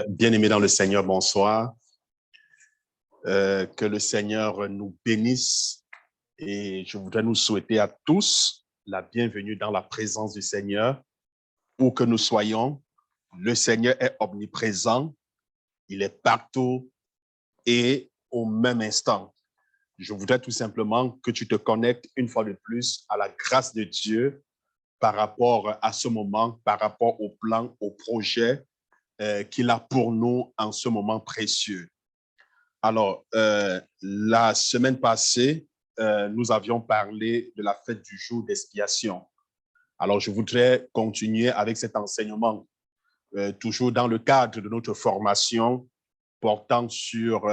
Bien-aimés dans le Seigneur, bonsoir. Que le Seigneur nous bénisse et je voudrais nous souhaiter à tous la bienvenue dans la présence du Seigneur. Où que nous soyons, le Seigneur est omniprésent, il est partout et au même instant. Je voudrais tout simplement que tu te connectes une fois de plus à la grâce de Dieu par rapport à ce moment, par rapport au plan, au projet qu'il a pour nous en ce moment précieux. Alors, la semaine passée, nous avions parlé de la fête du jour d'expiation. Alors, je voudrais continuer avec cet enseignement, toujours dans le cadre de notre formation portant sur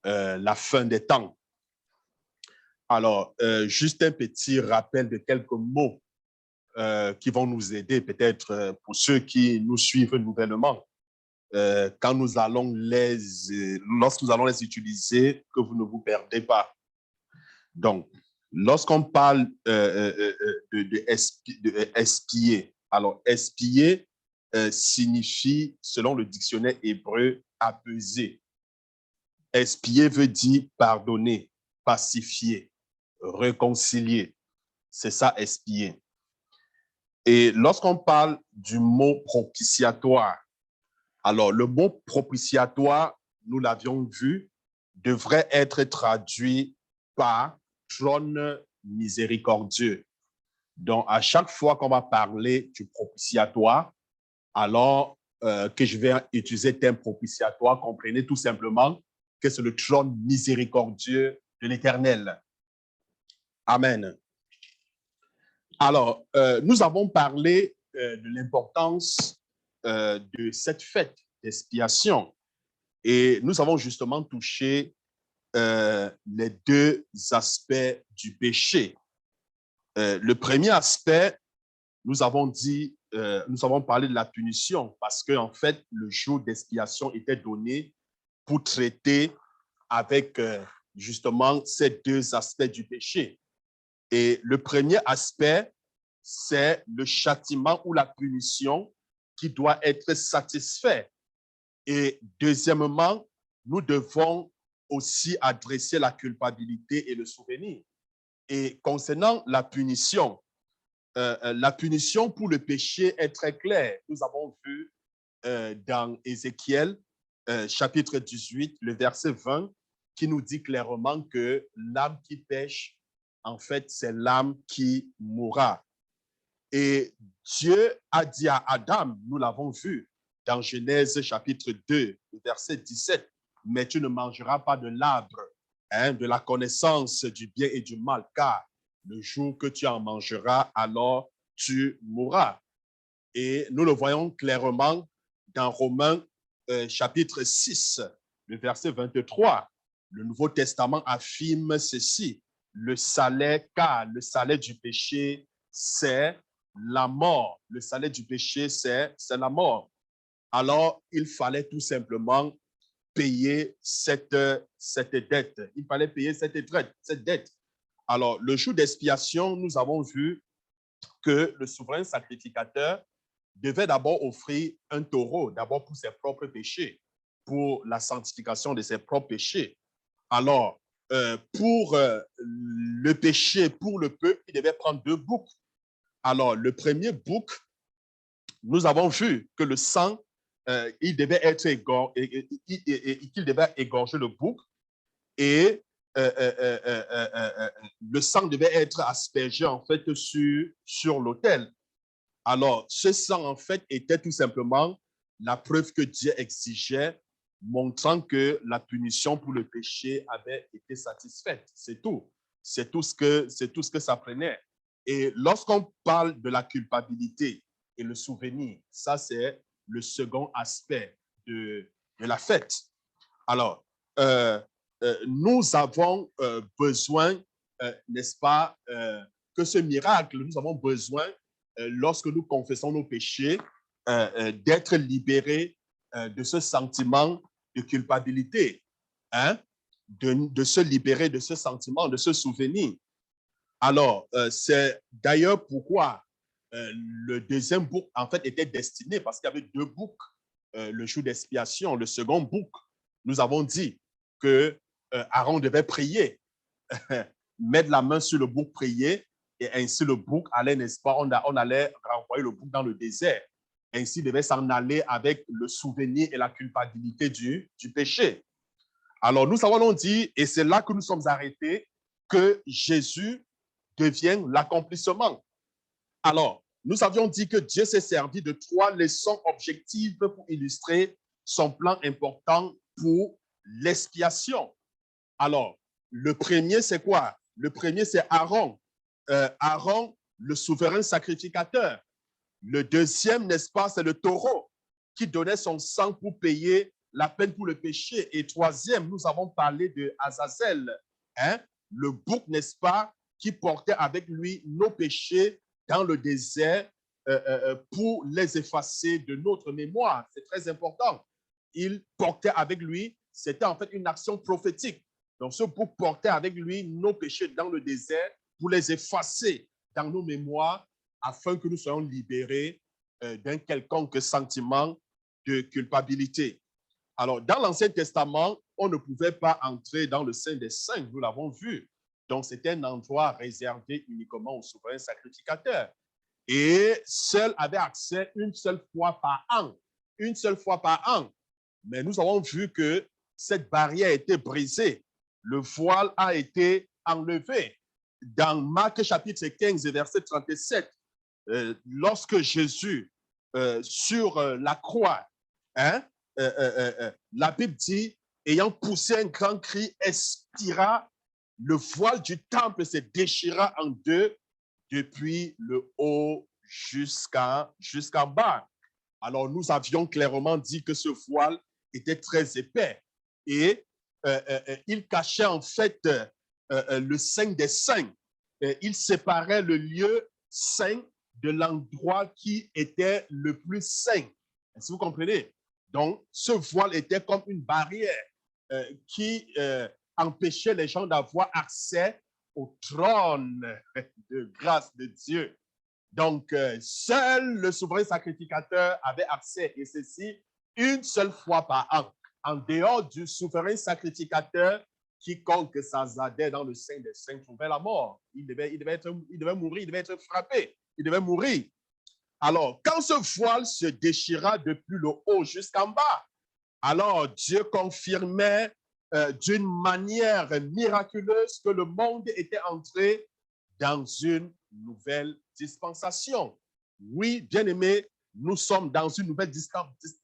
la fin des temps. Alors, juste un petit rappel de quelques mots qui vont nous aider, peut-être pour ceux qui nous suivent nouvellement. Quand nous allons lorsque nous allons les utiliser, que vous ne vous perdez pas. Donc, lorsqu'on parle de espier, alors espier signifie, selon le dictionnaire hébreu, apaiser. Espier veut dire pardonner, pacifier, réconcilier. C'est ça, espier. Et lorsqu'on parle du mot propitiatoire, alors, le mot propitiatoire, nous l'avions vu, devrait être traduit par trône miséricordieux. Donc, à chaque fois qu'on va parler du propitiatoire, alors que je vais utiliser le terme propitiatoire, comprenez tout simplement que c'est le trône miséricordieux de l'Éternel. Amen. Alors, nous avons parlé de l'importance de cette fête d'expiation. Et nous avons justement touché les deux aspects du péché. Le premier aspect, nous avons parlé de la punition parce qu'en fait, le jour d'expiation était donné pour traiter avec justement ces deux aspects du péché. Et le premier aspect, c'est le châtiment ou la punition qui doit être satisfait. Et deuxièmement, nous devons aussi adresser la culpabilité et le souvenir. Et concernant la punition pour le péché est très claire. Nous avons vu dans Ézéchiel, chapitre 18, le verset 20, qui nous dit clairement que l'âme qui pêche, en fait, c'est l'âme qui mourra. Et Dieu a dit à Adam, nous l'avons vu dans Genèse chapitre 2, verset 17, mais tu ne mangeras pas de l'arbre de la connaissance du bien et du mal, car le jour que tu en mangeras, alors tu mourras. Et nous le voyons clairement dans Romains chapitre 6, le verset 23. Le Nouveau Testament affirme ceci, car le salaire du péché, c'est la mort. Le salaire du péché, c'est la mort. Alors, il fallait tout simplement payer cette dette. Il fallait payer cette dette. Alors, le jour d'expiation, nous avons vu que le souverain sacrificateur devait d'abord offrir un taureau, d'abord pour ses propres péchés, pour la sanctification de ses propres péchés. Alors, pour le péché, pour le peuple, il devait prendre 2 boucs. Alors, le premier bouc, nous avons vu que le sang, il devait être qu'il devait égorger le bouc et le sang devait être aspergé en fait sur l'autel. Alors, ce sang en fait était tout simplement la preuve que Dieu exigeait, montrant que la punition pour le péché avait été satisfaite. C'est tout. C'est tout ce que ça prenait. Et lorsqu'on parle de la culpabilité et le souvenir, ça c'est le second aspect de la fête. Alors, nous avons besoin, n'est-ce pas, que ce miracle, nous avons besoin, lorsque nous confessons nos péchés, d'être libérés de ce sentiment de culpabilité, de se libérer de ce sentiment, de ce souvenir. Alors, c'est d'ailleurs pourquoi le deuxième bouc, en fait, était destiné, parce qu'il y avait 2 boucs le jour d'expiation, le second bouc, nous avons dit que Aaron devait prier, mettre la main sur le bouc, prier, et ainsi le bouc allait, n'est-ce pas, on allait renvoyer le bouc dans le désert. Ainsi, il devait s'en aller avec le souvenir et la culpabilité du péché. Alors, nous avons dit, et c'est là que nous sommes arrêtés, que Jésus devient l'accomplissement. Alors, nous avions dit que Dieu s'est servi de 3 leçons objectives pour illustrer son plan important pour l'expiation. Alors, le premier, c'est quoi? Le premier, c'est Aaron. Aaron, le souverain sacrificateur. Le deuxième, n'est-ce pas, c'est le taureau qui donnait son sang pour payer la peine pour le péché. Et troisième, nous avons parlé de Azazel, hein? Le bouc, n'est-ce pas, qui portait avec lui nos péchés dans le désert pour les effacer de notre mémoire. C'est très important. Il portait avec lui, c'était en fait une action prophétique. Donc, ce bouc portait avec lui nos péchés dans le désert pour les effacer dans nos mémoires afin que nous soyons libérés d'un quelconque sentiment de culpabilité. Alors, dans l'Ancien Testament, on ne pouvait pas entrer dans le Saint des Saints, nous l'avons vu. Donc, c'était un endroit réservé uniquement aux souverains sacrificateurs. Et seul avait accès une seule fois par an. Une seule fois par an. Mais nous avons vu que cette barrière a été brisée. Le voile a été enlevé. Dans Marc chapitre 15, verset 37, lorsque Jésus, sur la croix, hein, la Bible dit, ayant poussé un grand cri, expira, le voile du temple se déchira en deux, depuis le haut jusqu'en bas. Alors, nous avions clairement dit que ce voile était très épais et il cachait en fait le Saint des Saints. Il séparait le lieu saint de l'endroit qui était le plus saint. Est-ce que vous comprenez? Donc, ce voile était comme une barrière qui empêchait les gens d'avoir accès au trône de grâce de Dieu. Donc, seul le souverain sacrificateur avait accès, et ceci une seule fois par an. En dehors du souverain sacrificateur, quiconque s'hasardait dans le Saint des Saints trouvait la mort. Il devait mourir, il devait être frappé, il devait mourir. Alors, quand ce voile se déchira depuis le haut jusqu'en bas, alors Dieu confirmait d'une manière miraculeuse que le monde était entré dans une nouvelle dispensation. Oui, bien-aimés, nous sommes dans une nouvelle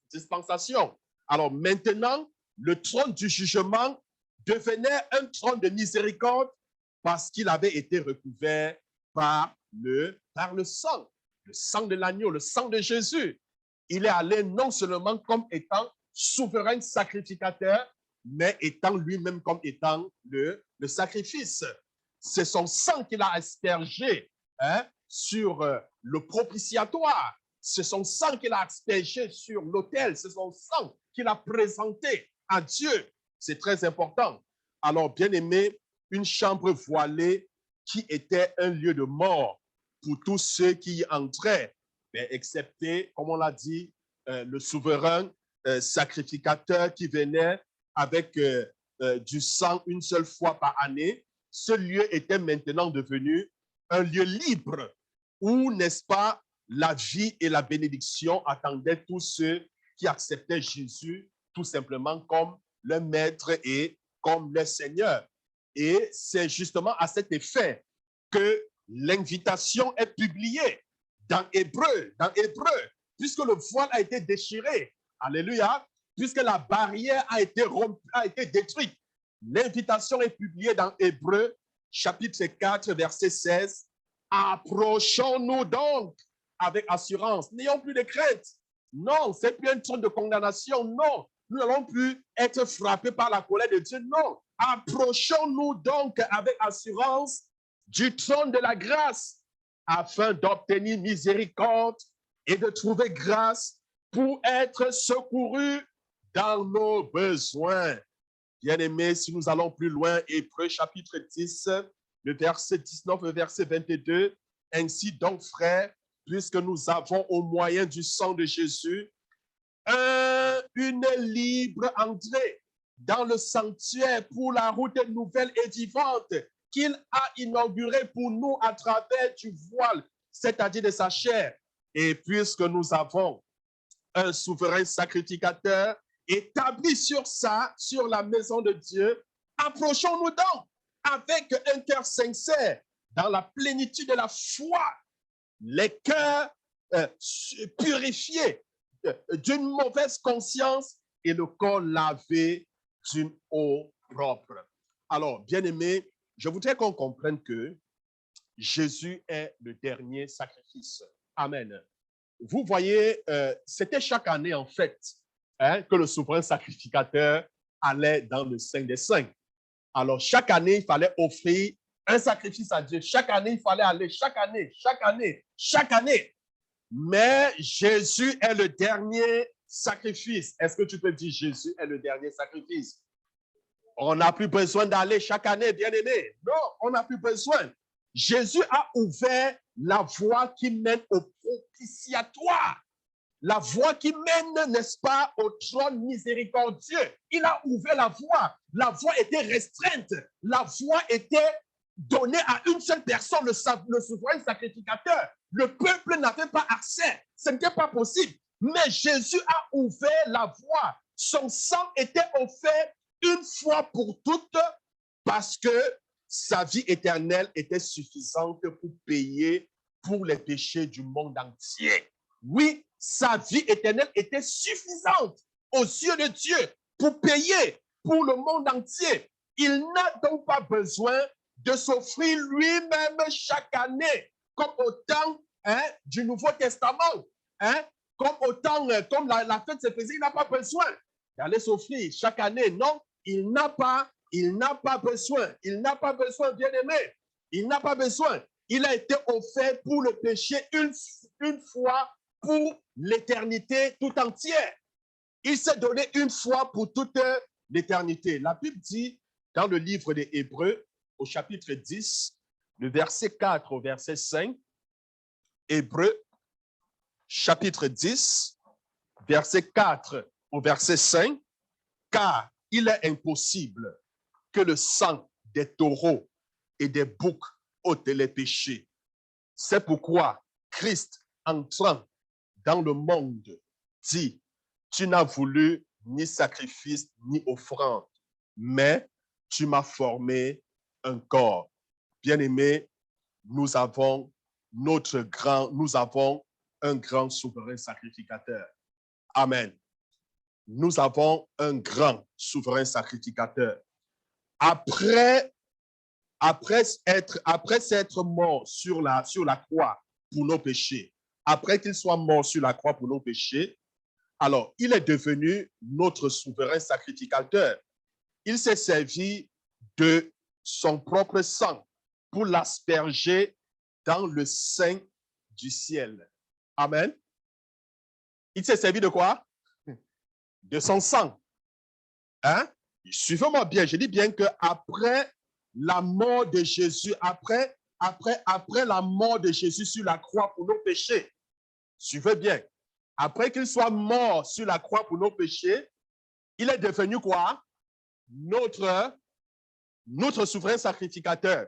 dispensation. Alors maintenant, le trône du jugement devenait un trône de miséricorde parce qu'il avait été recouvert par le sang de l'agneau, le sang de Jésus. Il est allé non seulement comme étant souverain sacrificateur, mais étant lui-même comme étant le sacrifice. C'est son sang qu'il a aspergé sur le propitiatoire. C'est son sang qu'il a aspergé sur l'autel. C'est son sang qu'il a présenté à Dieu. C'est très important. Alors, bien aimé, une chambre voilée qui était un lieu de mort pour tous ceux qui y entraient, mais excepté, comme on l'a dit, le souverain sacrificateur qui venait avec du sang une seule fois par année. Ce lieu était maintenant devenu un lieu libre où, n'est-ce pas, la vie et la bénédiction attendaient tous ceux qui acceptaient Jésus tout simplement comme le maître et comme le Seigneur. Et c'est justement à cet effet que l'invitation est publiée dans Hébreu, puisque le voile a été déchiré. Alléluia. Puisque la barrière a été détruite. L'invitation est publiée dans Hébreu, chapitre 4, verset 16. Approchons-nous donc avec assurance. N'ayons plus de crainte. Non, ce n'est plus un trône de condamnation. Non, nous n'allons plus être frappés par la colère de Dieu. Non, approchons-nous donc avec assurance du trône de la grâce afin d'obtenir miséricorde et de trouver grâce pour être secourus dans nos besoins. Bien-aimés, si nous allons plus loin, Hébreux chapitre 10, le verset 19, le verset 22, ainsi donc, frères, puisque nous avons au moyen du sang de Jésus une libre entrée dans le sanctuaire pour la route nouvelle et vivante qu'il a inaugurée pour nous à travers du voile, c'est-à-dire de sa chair. Et puisque nous avons un souverain sacrificateur établi sur la maison de Dieu, approchons-nous donc avec un cœur sincère, dans la plénitude de la foi, les cœurs purifiés d'une mauvaise conscience et le corps lavé d'une eau propre. Alors, bien-aimés, je voudrais qu'on comprenne que Jésus est le dernier sacrifice. Amen. Vous voyez, c'était chaque année, en fait, que le souverain sacrificateur allait dans le Saint des Saints. Alors, chaque année, il fallait offrir un sacrifice à Dieu. Chaque année, il fallait aller, chaque année. Mais Jésus est le dernier sacrifice. Est-ce que tu peux dire Jésus est le dernier sacrifice? On n'a plus besoin d'aller chaque année, bien-aimé. Non, on n'a plus besoin. Jésus a ouvert la voie qui mène au propitiatoire. La voie qui mène, n'est-ce pas, au trône miséricordieux. Il a ouvert la voie. La voie était restreinte. La voie était donnée à une seule personne, le souverain sacrificateur. Le peuple n'avait pas accès. Ce n'était pas possible. Mais Jésus a ouvert la voie. Son sang était offert une fois pour toutes parce que sa vie éternelle était suffisante pour payer pour les péchés du monde entier. Oui, sa vie éternelle était suffisante aux yeux de Dieu pour payer pour le monde entier. Il n'a donc pas besoin de s'offrir lui-même chaque année, comme au temps du Nouveau Testament, comme au temps, comme la fête se faisait. Il n'a pas besoin d'aller s'offrir chaque année. Non, il n'a pas besoin. Il n'a pas besoin, bien-aimé. Il n'a pas besoin. Il a été offert pour le péché une fois pour l'éternité tout entière. Il s'est donné une fois pour toute l'éternité. La Bible dit dans le livre des Hébreux, au chapitre 10, le verset 4 au verset 5, Hébreux, chapitre 10, verset 4 au verset 5, car il est impossible que le sang des taureaux et des boucs ôte les péchés. C'est pourquoi Christ, entrant dans le monde, dit, tu n'as voulu ni sacrifice ni offrande, mais tu m'as formé un corps. Bien-aimé, nous avons un grand souverain sacrificateur. Amen. Nous avons un grand souverain sacrificateur. Après s'être mort sur la croix pour nos péchés, après qu'il soit mort sur la croix pour nos péchés, alors il est devenu notre souverain sacrificateur. Il s'est servi de son propre sang pour l'asperger dans le sein du ciel. Amen. Il s'est servi de quoi? De son sang. Suivez-moi bien, je dis bien qu'après la mort de Jésus, après la mort de Jésus sur la croix pour nos péchés, suivez bien, après qu'il soit mort sur la croix pour nos péchés, il est devenu quoi? Notre souverain sacrificateur.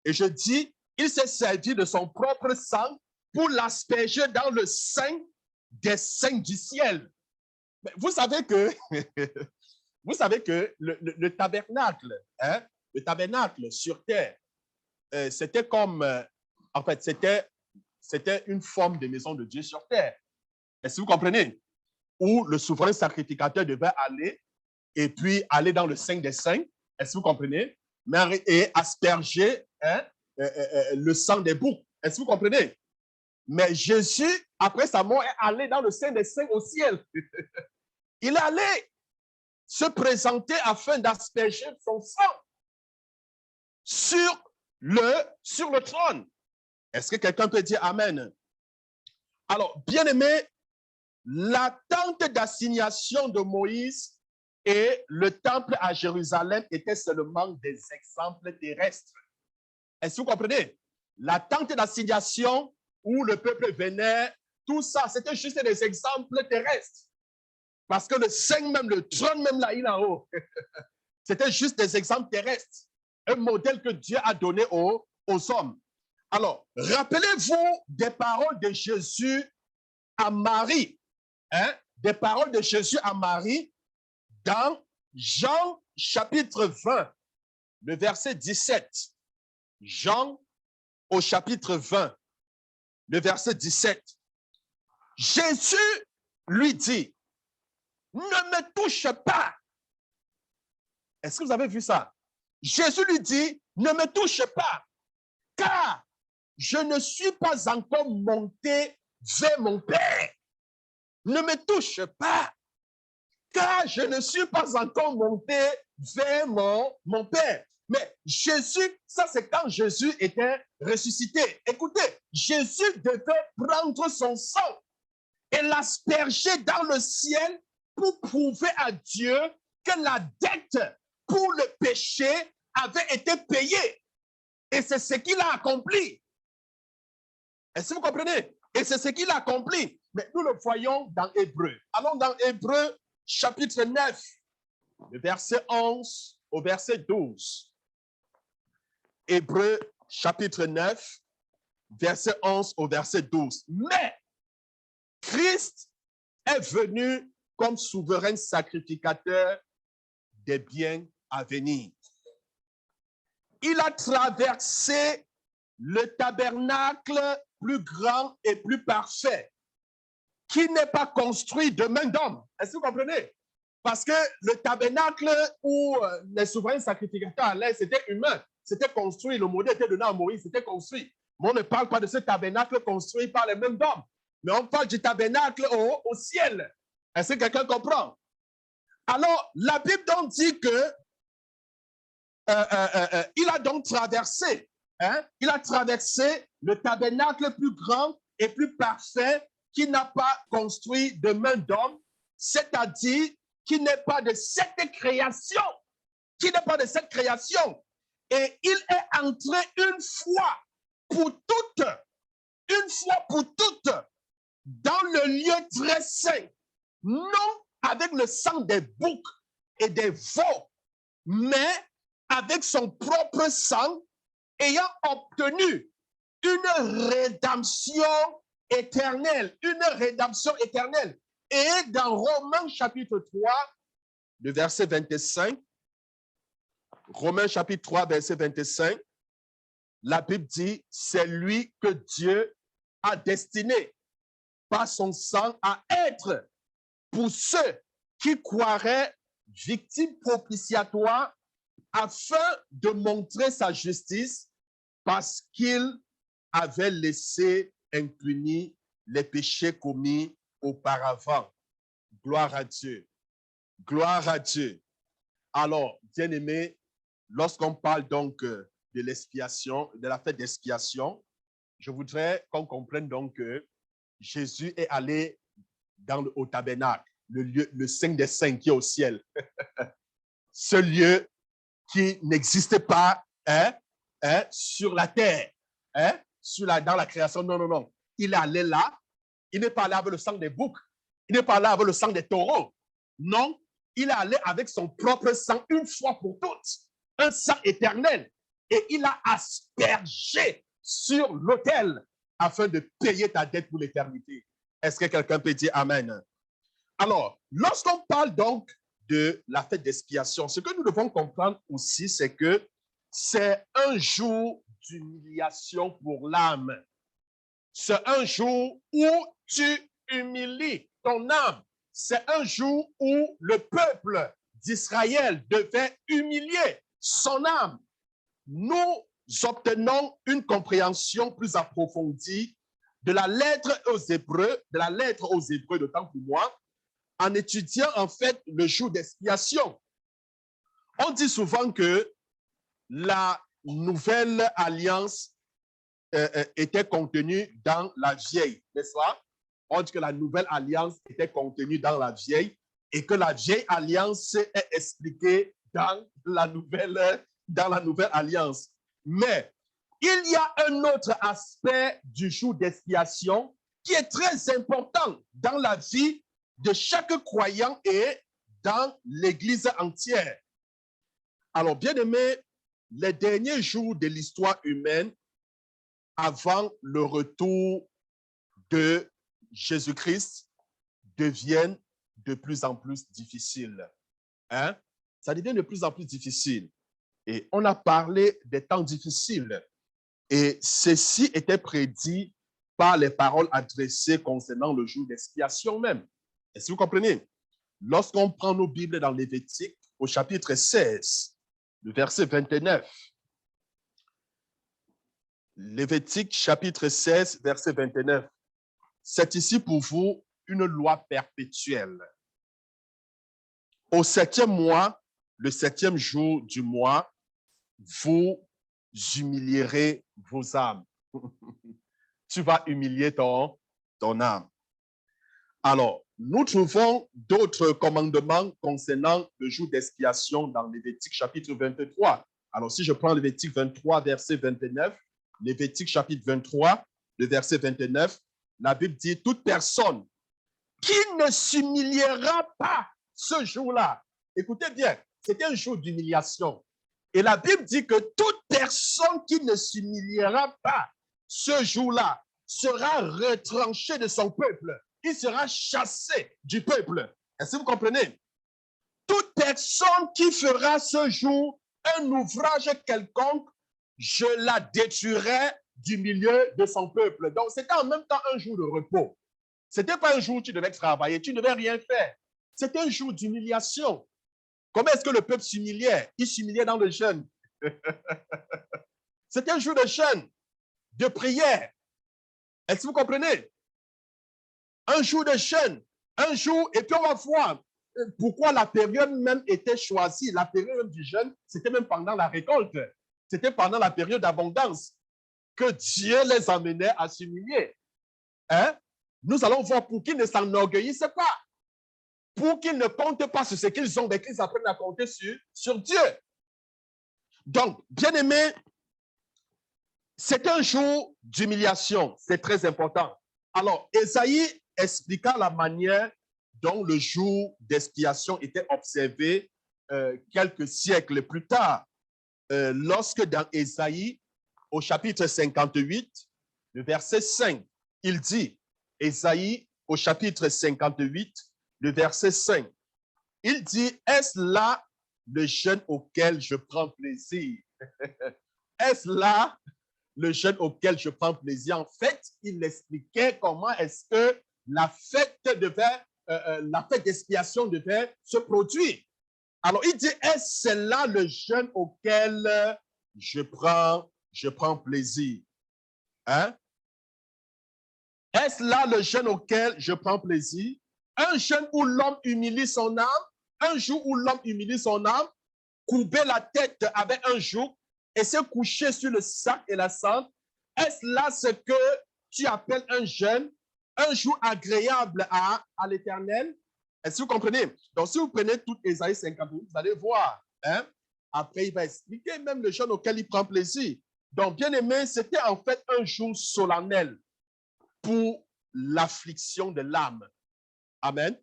Et je dis, il s'est servi de son propre sang pour l'asperger dans le sein des saints du ciel. Mais vous savez que le tabernacle, le tabernacle sur terre, c'était comme, en fait, c'était une forme de maison de Dieu sur terre. Est-ce que vous comprenez? Où le souverain sacrificateur devait aller et puis aller dans le sein des saints. Est-ce que vous comprenez? Et asperger le sang des boucs. Est-ce que vous comprenez? Mais Jésus, après sa mort, est allé dans le sein des saints au ciel. Il est allé se présenter afin d'asperger son sang sur le trône. Est-ce que quelqu'un peut dire Amen? Alors, bien aimé, la tente d'assignation de Moïse et le temple à Jérusalem étaient seulement des exemples terrestres. Est-ce que vous comprenez? La tente d'assignation où le peuple venait, tout ça, c'était juste des exemples terrestres. Parce que le sein même, le trône même là, il est en haut. C'était juste des exemples terrestres. Un modèle que Dieu a donné aux hommes. Alors, rappelez-vous des paroles de Jésus à Marie. Hein? Des paroles de Jésus à Marie dans Jean chapitre 20, le verset 17. Jean au chapitre 20, le verset 17. Jésus lui dit, ne me touche pas. Est-ce que vous avez vu ça? Jésus lui dit, ne me touche pas, car je ne suis pas encore monté vers mon Père. Ne me touche pas, car je ne suis pas encore monté vers mon Père. Mais Jésus, ça c'est quand Jésus était ressuscité. Écoutez, Jésus devait prendre son sang et l'asperger dans le ciel pour prouver à Dieu que la dette pour le péché avait été payée. Et c'est ce qu'il a accompli. Est-ce que vous comprenez? Et c'est ce qu'il a accompli. Mais nous le voyons dans Hébreu. Allons dans Hébreu, chapitre 9, le verset 11 au verset 12. Hébreu, chapitre 9, verset 11 au verset 12. Mais Christ est venu comme souverain sacrificateur des biens à venir. Il a traversé le tabernacle plus grand et plus parfait, qui n'est pas construit de main d'homme. Est-ce que vous comprenez? Parce que le tabernacle où les souverains sacrificateurs allaient, c'était humain. C'était construit, le modèle était donné à Moïse, c'était construit. Mais on ne parle pas de ce tabernacle construit par les mêmes hommes. Mais on parle du tabernacle au ciel. Est-ce que quelqu'un comprend? Alors, la Bible donc dit que il a donc traversé, il a traversé le tabernacle plus grand et plus parfait qui n'a pas construit de main d'homme, c'est-à-dire qui n'est pas de cette création, qui n'est pas de cette création. Et il est entré une fois pour toutes dans le lieu très saint, non avec le sang des boucs et des veaux, mais avec son propre sang, ayant obtenu une rédemption éternelle, Et dans Romains chapitre 3, le verset 25, Romains chapitre 3, verset 25, la Bible dit, c'est lui que Dieu a destiné par son sang à être pour ceux qui croiraient victime propitiatoire afin de montrer sa justice parce qu'il avait laissé impunis les péchés commis auparavant. Gloire à Dieu. Gloire à Dieu. Alors, bien-aimés, lorsqu'on parle donc de l'expiation, de la fête d'expiation, je voudrais qu'on comprenne donc que Jésus est allé au tabernacle, le Saint des Saints qui est au ciel. Ce lieu qui n'existait pas sur la terre, dans la création. Non, non, non. Il est allé là. Il n'est pas allé avec le sang des boucs. Il n'est pas allé avec le sang des taureaux. Non, il est allé avec son propre sang une fois pour toutes. Un sang éternel. Et il a aspergé sur l'autel afin de payer ta dette pour l'éternité. Est-ce que quelqu'un peut dire Amen? Alors, lorsqu'on parle donc de la fête d'expiation, ce que nous devons comprendre aussi, c'est que c'est un jour d'humiliation pour l'âme. C'est un jour où tu humilies ton âme. C'est un jour où le peuple d'Israël devait humilier son âme. Nous obtenons une compréhension plus approfondie de la lettre aux Hébreux, d'autant pour moi, en étudiant en fait le jour d'expiation. On dit souvent que la nouvelle alliance était contenue dans la vieille, n'est-ce pas? On dit que la nouvelle alliance était contenue dans la vieille et que la vieille alliance est expliquée dans la nouvelle alliance. Mais il y a un autre aspect du jour d'expiation qui est très important dans la vie de chaque croyant et dans l'Église entière. Alors, bien aimé, les derniers jours de l'histoire humaine avant le retour de Jésus-Christ deviennent de plus en plus difficiles. Hein? Ça devient de plus en plus difficile. Et on a parlé des temps difficiles. Et ceci était prédit par les paroles adressées concernant le jour d'expiation même. Est-ce que vous comprenez? Lorsqu'on prend nos Bibles dans Lévitique, au chapitre 16, le verset 29, Lévitique chapitre 16, verset 29, c'est ici pour vous une loi perpétuelle. Au 7e mois, le 7e jour du mois, vous humilierez vos âmes. Tu vas humilier ton âme. Alors, nous trouvons d'autres commandements concernant le jour d'expiation dans Lévitique chapitre 23. Alors, si je prends Lévitique 23, verset 29, Lévitique chapitre 23, le verset 29, la Bible dit, toute personne qui ne s'humiliera pas ce jour-là, écoutez bien, c'était un jour d'humiliation. Et la Bible dit que toute personne qui ne s'humiliera pas ce jour-là sera retranchée de son peuple. Il sera chassé du peuple. Est-ce que vous comprenez? Toute personne qui fera ce jour un ouvrage quelconque, je la détruirai du milieu de son peuple. Donc, c'était en même temps un jour de repos. Ce n'était pas un jour où tu devais travailler, tu ne devais rien faire. C'était un jour d'humiliation. Comment est-ce que le peuple s'humiliait? Il s'humiliait dans le jeûne. C'était un jour de jeûne, de prière. Est-ce que vous comprenez? Un jour de jeûne, un jour, et puis on va voir pourquoi la période même était choisie. La période du jeûne, c'était même pendant la récolte. C'était pendant la période d'abondance que Dieu les amenait à s'humilier. Hein? Nous allons voir pour qu'ils ne s'enorgueillissent pas, pour qu'ils ne comptent pas sur ce qu'ils ont, mais qu'ils apprennent à compter sur Dieu. Donc, bien aimé, c'est un jour d'humiliation, c'est très important. Alors, Ésaïe expliqua la manière dont le jour d'expiation était observé quelques siècles plus tard, lorsque dans Ésaïe, au chapitre 58, le verset 5, il dit, Ésaïe, au chapitre 58, le verset 5, il dit, est-ce là le jeûne auquel je prends plaisir? Est-ce là le jeûne auquel je prends plaisir? En fait, il expliquait comment est-ce que la fête d'expiation devait se produire. Alors, il dit, est-ce là le jeûne auquel je prends plaisir? Hein? Est-ce là le jeûne auquel je prends plaisir? Un jeûne où l'homme humilie son âme, un jour où l'homme humilie son âme, courber la tête avec un joug et se coucher sur le sac et la cendre. Est-ce là ce que tu appelles un jeûne, un jour agréable à l'Éternel? Est-ce que vous comprenez? Donc, si vous prenez tout Ésaïe 58, vous allez voir. Hein? Après, il va expliquer même le jeûne auquel il prend plaisir. Donc, bien aimé, c'était en fait un jour solennel pour l'affliction de l'âme. Amen.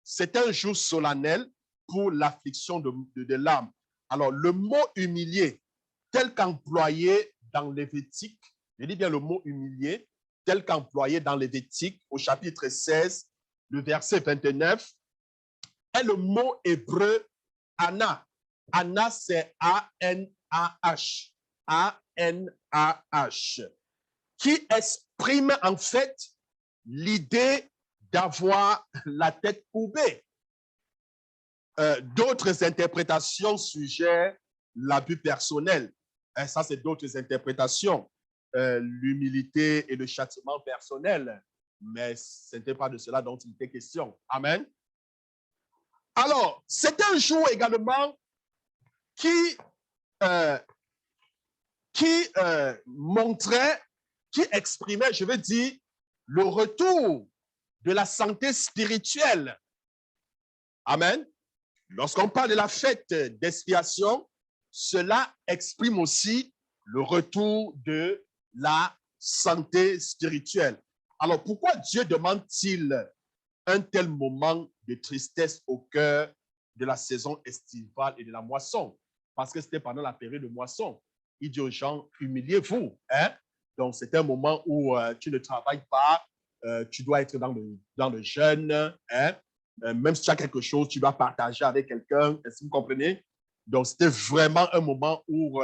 C'est un jour solennel pour l'affliction de l'âme. Alors, le mot humilié, tel qu'employé dans Lévitique, je dis bien le mot humilié, tel qu'employé dans Lévitique au chapitre 16, le verset 29, est le mot hébreu Anna. Anna, c'est A-N-A-H. A-N-A-H. Qui exprime en fait l'idée d'avoir la tête courbée. D'autres interprétations suggèrent l'abus personnel. Ça, c'est d'autres interprétations. L'humilité et le châtiment personnel. Mais ce n'était pas de cela dont il était question. Amen. Alors, c'est un jour également qui montrait, qui exprimait, je veux dire, le retour de la santé spirituelle. Amen. Lorsqu'on parle de la fête d'expiation, cela exprime aussi le retour de la santé spirituelle. Alors, pourquoi Dieu demande-t-il un tel moment de tristesse au cœur de la saison estivale et de la moisson? Parce que c'était pendant la période de moisson. Il dit aux gens, humiliez-vous. Hein? Donc, c'est un moment où tu ne travailles pas, tu dois être dans le jeûne. Hein? Même si tu as quelque chose, tu dois partager avec quelqu'un. Est-ce que vous comprenez? Donc, c'était vraiment un moment où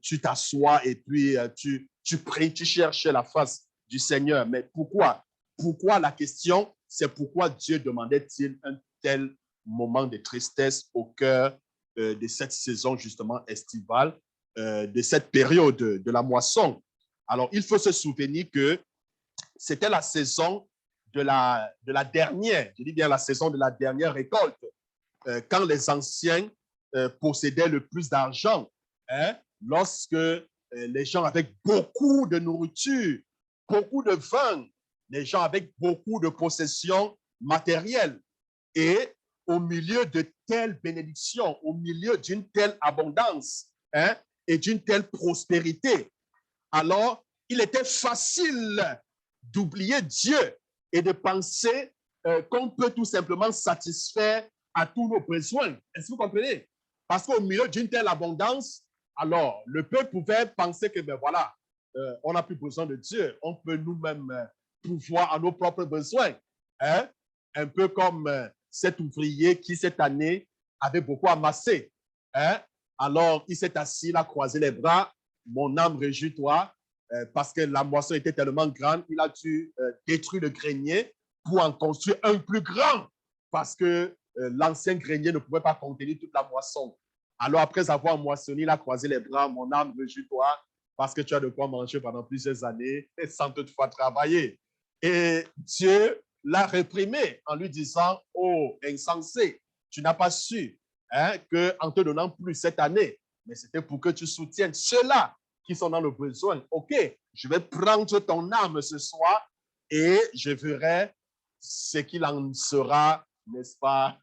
tu t'assois et puis tu pries, tu cherches la face du Seigneur. Mais pourquoi? Pourquoi la question, c'est pourquoi Dieu demandait-il un tel moment de tristesse au cœur de cette saison justement estivale, de cette période de la moisson. Alors, il faut se souvenir que c'était la saison de la dernière, je dis bien la saison de la dernière récolte, quand les anciens possédaient le plus d'argent, hein, lorsque les gens avec beaucoup de nourriture, beaucoup de vin, les gens avec beaucoup de possessions matérielles. Et au milieu de telles bénédictions, au milieu d'une telle abondance, hein, et d'une telle prospérité, alors il était facile d'oublier Dieu et de penser qu'on peut tout simplement satisfaire à tous nos besoins. Est-ce que vous comprenez? Parce qu'au milieu d'une telle abondance, alors le peuple pouvait penser que, ben voilà, on n'a plus besoin de Dieu. On peut nous-mêmes pouvoir à nos propres besoins. Hein? Un peu comme cet ouvrier qui, cette année, avait beaucoup amassé. Hein? Alors, il s'est assis, il a croisé les bras. Mon âme, réjouis-toi, parce que la moisson était tellement grande, il a dû détruire le grenier pour en construire un plus grand, parce que l'ancien grenier ne pouvait pas contenir toute la moisson. Alors, après avoir moissonné, il a croisé les bras. Mon âme, réjouis-toi, parce que tu as de quoi manger pendant plusieurs années et sans toutefois travailler. Et Dieu l'a réprimé en lui disant, oh, insensé, tu n'as pas su hein, qu'en te donnant plus cette année, mais c'était pour que tu soutiennes ceux-là qui sont dans le besoin. OK, je vais prendre ton âme ce soir et je verrai ce qu'il en sera, n'est-ce pas,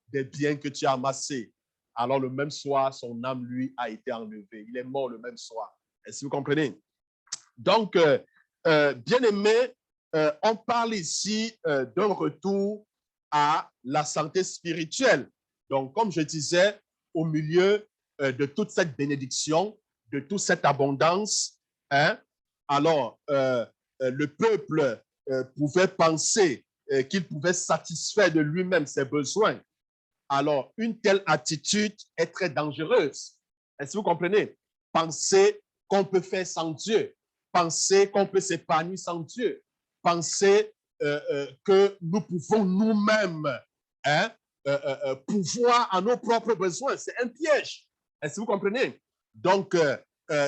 des biens que tu as amassés. Alors le même soir, son âme, lui, a été enlevée. Il est mort le même soir. Est-ce que vous comprenez? Donc, bien aimé, on parle ici d'un retour à la santé spirituelle. Donc, comme je disais, au milieu de toute cette bénédiction, de toute cette abondance, hein, alors le peuple pouvait penser qu'il pouvait satisfaire de lui-même ses besoins. Alors, une telle attitude est très dangereuse. Est-ce que vous comprenez? Penser qu'on peut faire sans Dieu, penser qu'on peut s'épanouir sans Dieu, penser que nous pouvons nous-mêmes hein, pouvoir à nos propres besoins. C'est un piège. Est-ce que vous comprenez? Donc,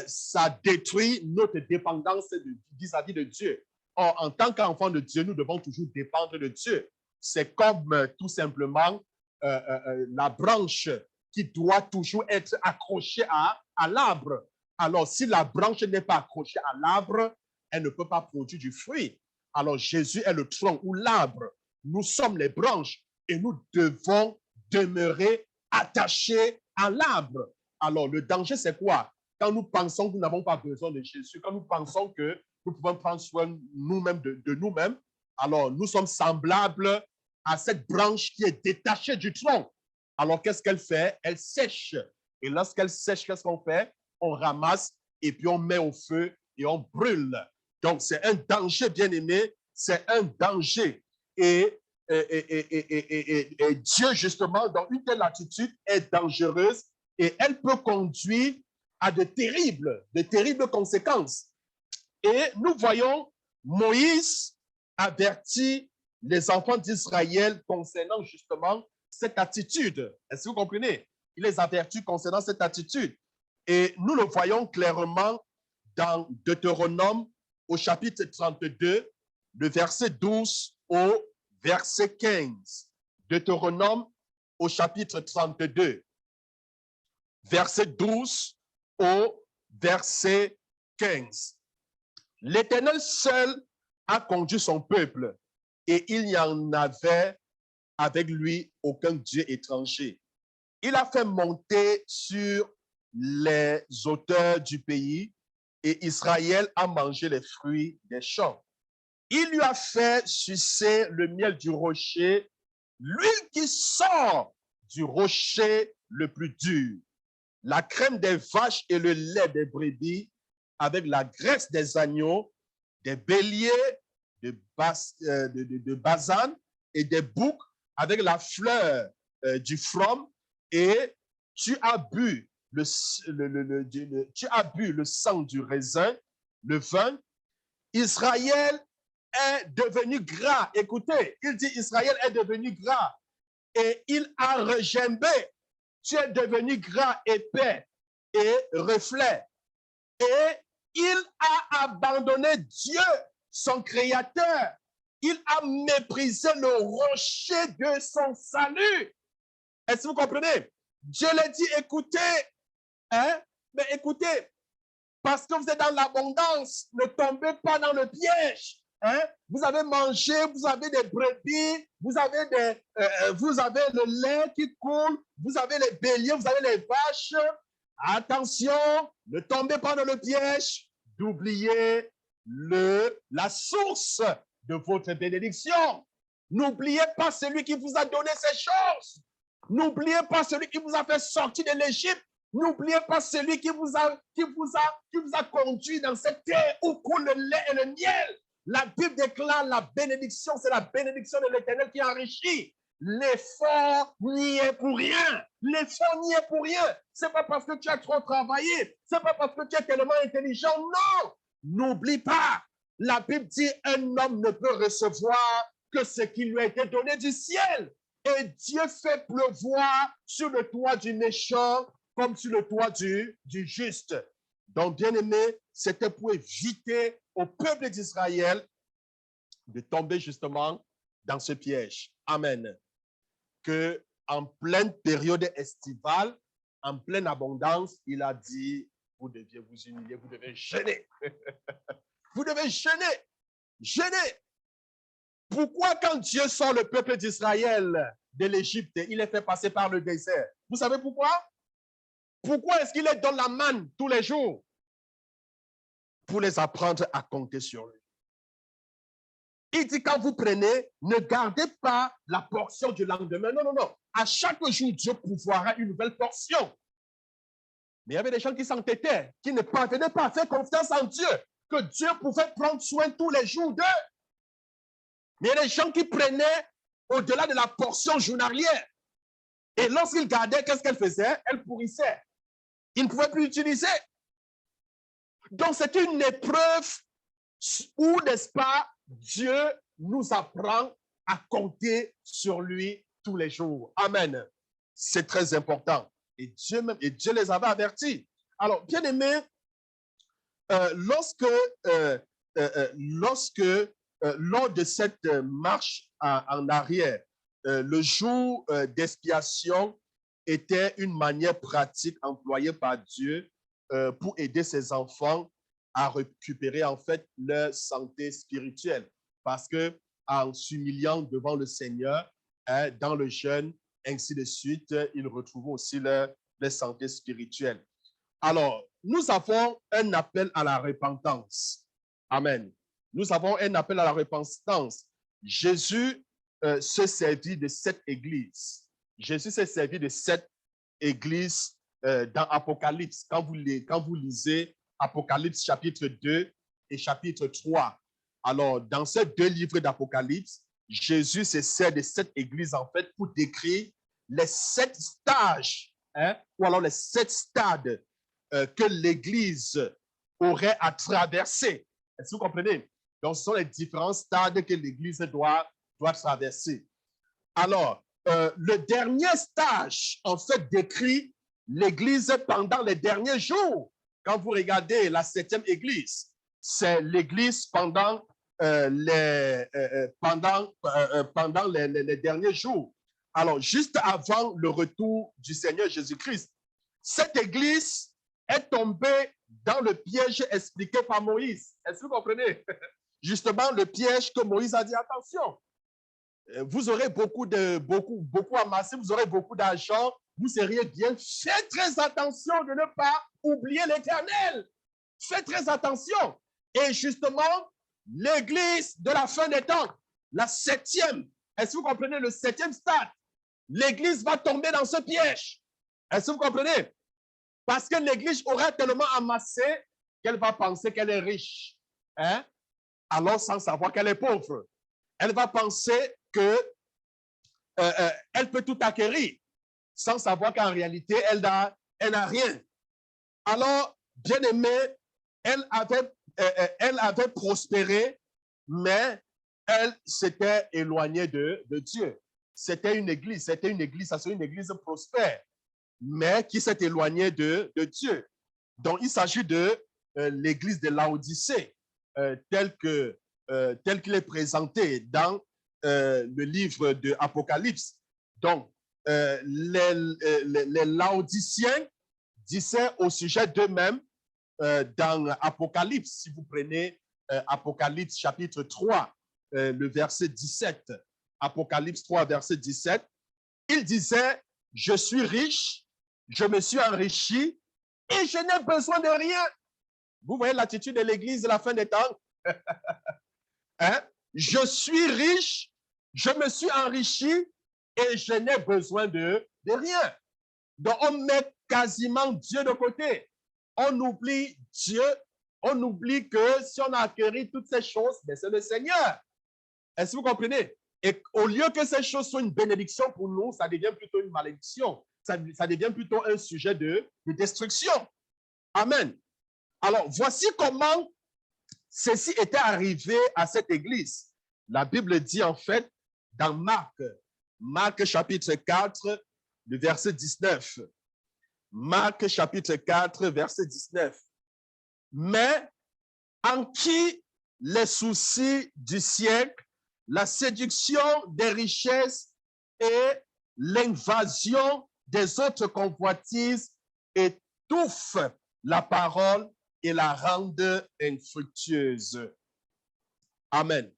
ça détruit notre dépendance vis-à-vis de Dieu. Or, en tant qu'enfant de Dieu, nous devons toujours dépendre de Dieu. C'est comme tout simplement la branche qui doit toujours être accrochée à l'arbre. Alors, si la branche n'est pas accrochée à l'arbre, elle ne peut pas produire du fruit. Alors, Jésus est le tronc ou l'arbre. Nous sommes les branches et nous devons demeurer attachés à l'arbre. Alors, le danger, c'est quoi? Quand nous pensons que nous n'avons pas besoin de Jésus, quand nous pensons que nous pouvons prendre soin nous-mêmes de nous-mêmes, alors nous sommes semblables à cette branche qui est détachée du tronc. Alors, qu'est-ce qu'elle fait? Elle sèche. Et lorsqu'elle sèche, qu'est-ce qu'on fait? On ramasse et puis on met au feu et on brûle. Donc, c'est un danger, bien aimé. C'est un danger. Et Dieu, justement, dans une telle attitude, est dangereuse et elle peut conduire à de terribles conséquences. Et nous voyons Moïse avertit les enfants d'Israël concernant justement cette attitude. Est-ce que vous comprenez? Il les avertit concernant cette attitude. Et nous le voyons clairement dans Deutéronome au chapitre 32, le verset 12 au verset 15. Deutéronome au chapitre 32, verset 12 au verset 15. L'Éternel seul a conduit son peuple et il n'y en avait avec lui aucun Dieu étranger. Il a fait monter sur les hauteurs du pays et Israël a mangé les fruits des champs. Il lui a fait sucer le miel du rocher, l'huile qui sort du rocher le plus dur, la crème des vaches et le lait des brebis, avec la graisse des agneaux, des béliers, de Basan et des boucs, avec la fleur du frôme, et tu as bu tu as bu le sang du raisin, le vin. Israël est devenu gras. Écoutez, il dit Israël est devenu gras et il a regimbé. Tu es devenu gras, épais et reflet. Et il a abandonné Dieu, son créateur. Il a méprisé le rocher de son salut. Est-ce que vous comprenez? Dieu l'a dit, écoutez, hein? Mais écoutez, parce que vous êtes dans l'abondance, ne tombez pas dans le piège. Hein? Vous avez mangé, vous avez des brebis, vous avez le lait qui coule, vous avez les béliers, vous avez les vaches. Attention, ne tombez pas dans le piège d'oublier la source de votre bénédiction. N'oubliez pas celui qui vous a donné ces choses. N'oubliez pas celui qui vous a fait sortir de l'Égypte. N'oubliez pas celui qui vous a conduit dans cette terre où coule le lait et le miel. La Bible déclare la bénédiction, c'est la bénédiction de l'Éternel qui enrichit. L'effort n'y est pour rien. L'effort n'y est pour rien. C'est pas parce que tu as trop travaillé. C'est pas parce que tu es tellement intelligent. Non. N'oublie pas. La Bible dit un homme ne peut recevoir que ce qui lui a été donné du ciel. Et Dieu fait pleuvoir sur le toit du méchant comme sur le toit du juste. Donc, bien aimé, c'était pour éviter au peuple d'Israël de tomber justement dans ce piège. Amen. Que en pleine période estivale, en pleine abondance, il a dit, vous deviez vous humilier, vous devez jeûner. Vous devez jeûner. Jeûner. Pourquoi quand Dieu sort le peuple d'Israël de l'Égypte, il les fait passer par le désert? Vous savez pourquoi? Pourquoi est-ce qu'il les donne la manne tous les jours? Pour les apprendre à compter sur lui. Il dit, quand vous prenez, ne gardez pas la portion du lendemain. Non, non, non. À chaque jour, Dieu pourvoira une nouvelle portion. Mais il y avait des gens qui s'entêtaient, qui ne parvenaient pas à faire confiance en Dieu, que Dieu pouvait prendre soin tous les jours d'eux. Mais il y a des gens qui prenaient au-delà de la portion journalière. Et lorsqu'ils gardaient, qu'est-ce qu'elle faisait? Elle pourrissait. Ils ne pouvaient plus l'utiliser. Donc, c'est une épreuve où, n'est-ce pas, Dieu nous apprend à compter sur lui tous les jours. Amen. C'est très important. Et Dieu les avait avertis. Alors, bien aimé, lors de cette marche en arrière, le jour d'expiation était une manière pratique employée par Dieu pour aider ses enfants à récupérer en fait leur santé spirituelle. Parce que en s'humiliant devant le Seigneur, dans le jeûne, ainsi de suite, ils retrouvent aussi leur santé spirituelle. Alors, nous avons un appel à la repentance. Amen. Nous avons un appel à la repentance. Jésus se servit de cette église. Jésus s'est servi de cette église dans Apocalypse. Quand vous lisez Apocalypse chapitre 2 et chapitre 3. Alors, dans ces deux livres d'Apocalypse, Jésus se sert de cette église en fait pour décrire les 7 stages, ou alors les 7 stades que l'église aurait à traverser. Est-ce que vous comprenez? Donc, ce sont les différents stades que l'église doit traverser. Alors, le dernier stage, en fait, décrit l'église pendant les derniers jours. Quand vous regardez la 7e église, c'est l'église pendant les derniers jours. Alors, juste avant le retour du Seigneur Jésus-Christ, cette église est tombée dans le piège expliqué par Moïse. Est-ce que vous comprenez? Justement, le piège que Moïse a dit, attention, vous aurez beaucoup amassé, vous aurez beaucoup d'argent, vous seriez bien. Faites très attention de ne pas oublier l'Éternel. Faites très attention. Et justement, l'église de la fin des temps, la septième. Est-ce que vous comprenez le septième stade? L'église va tomber dans ce piège. Est-ce que vous comprenez? Parce que l'église aura tellement amassé qu'elle va penser qu'elle est riche. Hein? Alors sans savoir qu'elle est pauvre. Elle va penser que elle peut tout acquérir sans savoir qu'en réalité, elle n'a rien. Alors, bien aimé, elle avait prospéré, mais elle s'était éloignée de Dieu. C'était une église, ça serait une église prospère, mais qui s'est éloignée de Dieu. Donc, il s'agit de l'église de Laodicée, tel qu'il est présenté dans le livre de Apocalypse. Donc, les Laodiciens disaient au sujet d'eux-mêmes dans Apocalypse, si vous prenez Apocalypse chapitre 3, le verset 17, Apocalypse 3, verset 17, ils disaient, je suis riche, je me suis enrichi et je n'ai besoin de rien. Vous voyez l'attitude de l'Église de la fin des temps? Hein? Je suis riche, je me suis enrichi et je n'ai besoin de rien. Donc, on met quasiment Dieu de côté. On oublie Dieu. On oublie que si on a acquis toutes ces choses, ben c'est le Seigneur. Est-ce que vous comprenez? Et au lieu que ces choses soient une bénédiction pour nous, ça devient plutôt une malédiction. Ça devient plutôt un sujet de destruction. Amen. Alors, voici comment ceci était arrivé à cette église. La Bible dit en fait dans Marc chapitre 4, le verset 19. Marc chapitre 4, verset 19. Mais en qui les soucis du siècle, la séduction des richesses et l'invasion des autres convoitises étouffent la parole et la rendent infructueuse. Amen.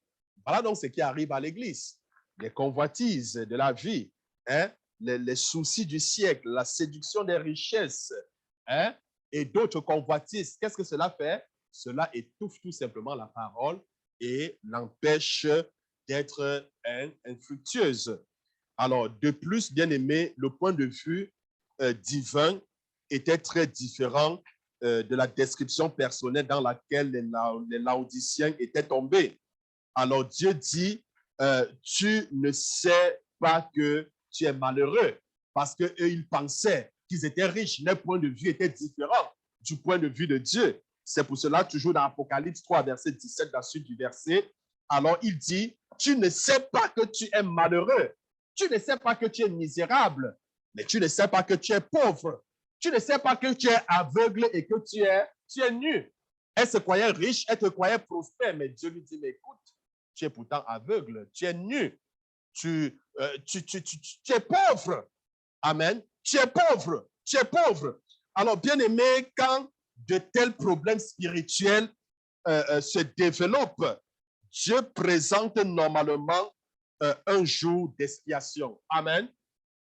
Voilà donc ce qui arrive à l'Église. Les convoitises de la vie, hein? Les soucis du siècle, la séduction des richesses, hein? Et d'autres convoitises. Qu'est-ce que cela fait? Cela étouffe tout simplement la parole et l'empêche d'être infructueuse. Alors, de plus, bien aimé, le point de vue divin était très différent de la description personnelle dans laquelle les Laodiciens étaient tombés. Alors, Dieu dit, tu ne sais pas que tu es malheureux, parce qu'eux, ils pensaient qu'ils étaient riches. Leur point de vue était différent du point de vue de Dieu. C'est pour cela, toujours dans Apocalypse 3, verset 17, dans la suite du verset, alors il dit, tu ne sais pas que tu es malheureux, tu ne sais pas que tu es misérable, mais tu ne sais pas que tu es pauvre, tu ne sais pas que tu es aveugle et que tu es nu. Elle se croyait riche, elle te croyait prospère, mais Dieu lui dit, mais écoute, tu es pourtant aveugle, tu es nu, tu es pauvre. Amen. Tu es pauvre, tu es pauvre. Alors, bien aimé, quand de tels problèmes spirituels se développent, Dieu présente normalement un jour d'expiation. Amen.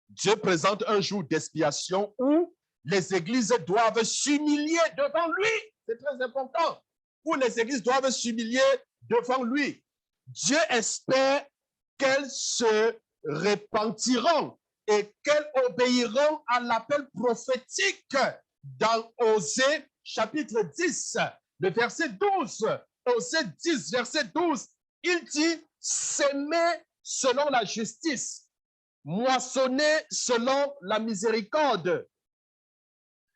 Dieu présente un jour d'expiation où les églises doivent s'humilier devant lui. C'est très important. Où les églises doivent s'humilier devant lui. Dieu espère qu'elles se repentiront et qu'elles obéiront à l'appel prophétique dans Osée chapitre 10, le verset 12. Osée 10, verset 12, il dit, s'aimer selon la justice, moissonner selon la miséricorde,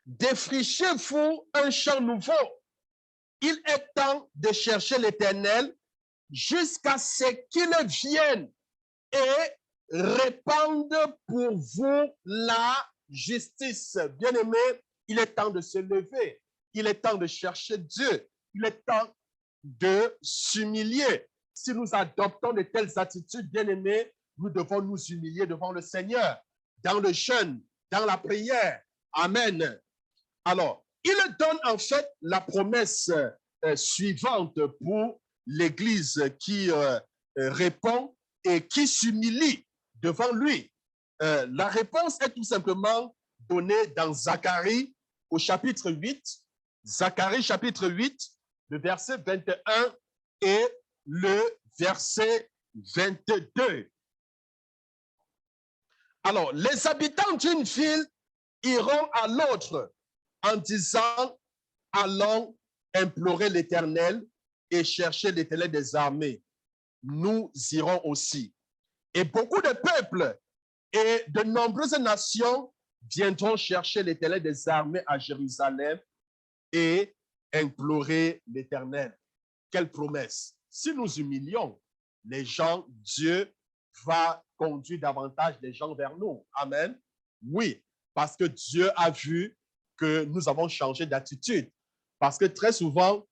défrichez-vous un champ nouveau. Il est temps de chercher l'Éternel jusqu'à ce qu'il vienne et répande pour vous la justice. Bien-aimé, il est temps de se lever. Il est temps de chercher Dieu. Il est temps de s'humilier. Si nous adoptons de telles attitudes, bien-aimés, nous devons nous humilier devant le Seigneur, dans le jeûne, dans la prière. Amen. Alors, il donne en fait la promesse suivante pour l'Église qui répond et qui s'humilie devant lui. La réponse est tout simplement donnée dans Zacharie au chapitre 8. Zacharie chapitre 8, le verset 21 et le verset 22. Alors, les habitants d'une ville iront à l'autre en disant, allons implorer l'Éternel et chercher l'Éternel des armées. Nous irons aussi. Et beaucoup de peuples et de nombreuses nations viendront chercher l'Éternel des armées à Jérusalem et implorer l'Éternel. Quelle promesse! Si nous humilions les gens, Dieu va conduire davantage les gens vers nous. Amen. Oui, parce que Dieu a vu que nous avons changé d'attitude. Parce que très souvent,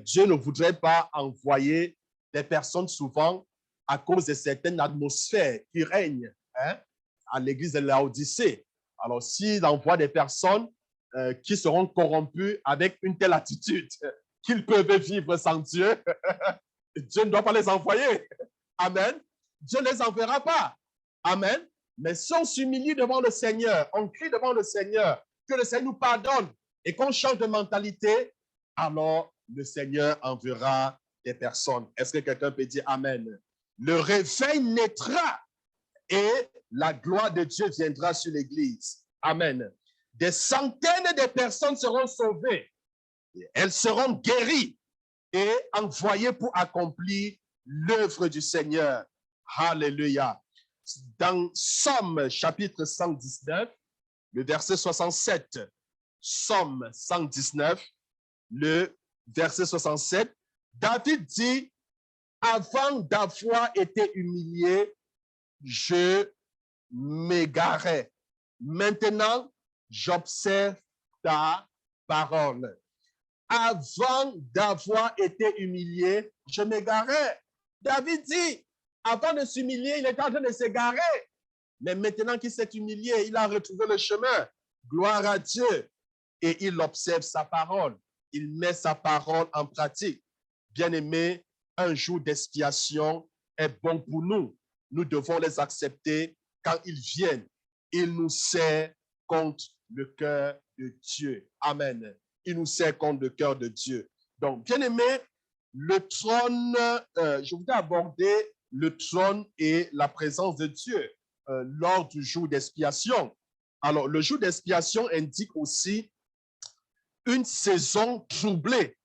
Dieu ne voudrait pas envoyer des personnes souvent à cause de certaines atmosphères qui règnent à l'église de Laodicée. Alors, s'il envoie des personnes qui seront corrompues avec une telle attitude qu'ils peuvent vivre sans Dieu, Dieu ne doit pas les envoyer. Amen. Dieu ne les enverra pas. Amen. Mais si on s'humilie devant le Seigneur, on crie devant le Seigneur, que le Seigneur nous pardonne et qu'on change de mentalité, alors le Seigneur enverra des personnes. Est-ce que quelqu'un peut dire Amen? Le réveil naîtra et la gloire de Dieu viendra sur l'Église. Amen. Des centaines de personnes seront sauvées. Elles seront guéries et envoyées pour accomplir l'œuvre du Seigneur. Alléluia. Dans Somme chapitre 119, le verset 67, Somme 119, le verset 67, David dit, avant d'avoir été humilié, je m'égarais. Maintenant, j'observe ta parole. Avant d'avoir été humilié, je m'égarais. David dit, avant de s'humilier, il était en train de s'égarer. Mais maintenant qu'il s'est humilié, il a retrouvé le chemin. Gloire à Dieu. Et il observe sa parole. Il met sa parole en pratique. Bien-aimés, un jour d'expiation est bon pour nous. Nous devons les accepter quand ils viennent. Ils nous servent contre le cœur de Dieu. Amen. Ils nous servent contre le cœur de Dieu. Donc, bien-aimés, le trône, je voudrais aborder le trône et la présence de Dieu lors du jour d'expiation. Alors, le jour d'expiation indique aussi une saison troublée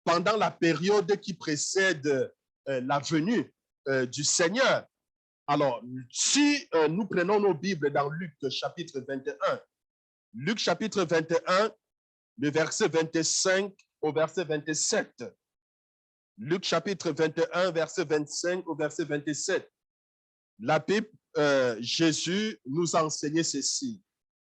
pendant la période qui précède la venue du Seigneur. Alors, si nous prenons nos Bibles dans Luc chapitre 21, Luc chapitre 21, le verset 25 au verset 27. Luc chapitre 21, verset 25 au verset 27. La Bible, Jésus nous a enseigné ceci.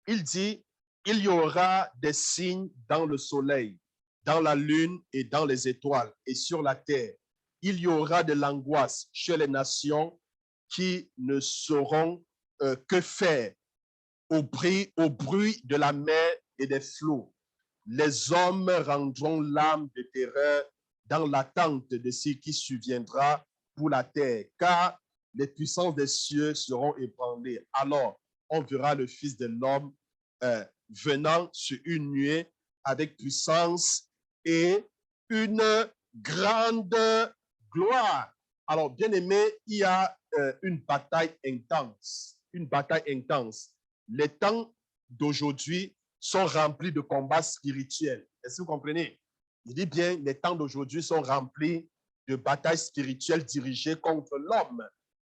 Il dit, il y aura des signes dans le soleil, dans la lune et dans les étoiles et sur la terre. Il y aura de l'angoisse chez les nations qui ne sauront que faire au bruit de la mer et des flots. Les hommes rendront l'âme de terreur dans l'attente de ce qui surviendra pour la terre, car les puissances des cieux seront ébranlées. Alors, on verra le Fils de l'homme venant sur une nuée avec puissance et une grande gloire. Alors, bien aimé, il y a une bataille intense. Une bataille intense. Les temps d'aujourd'hui sont remplis de combats spirituels. Est-ce que vous comprenez? Il dit bien, les temps d'aujourd'hui sont remplis de batailles spirituelles dirigées contre l'homme.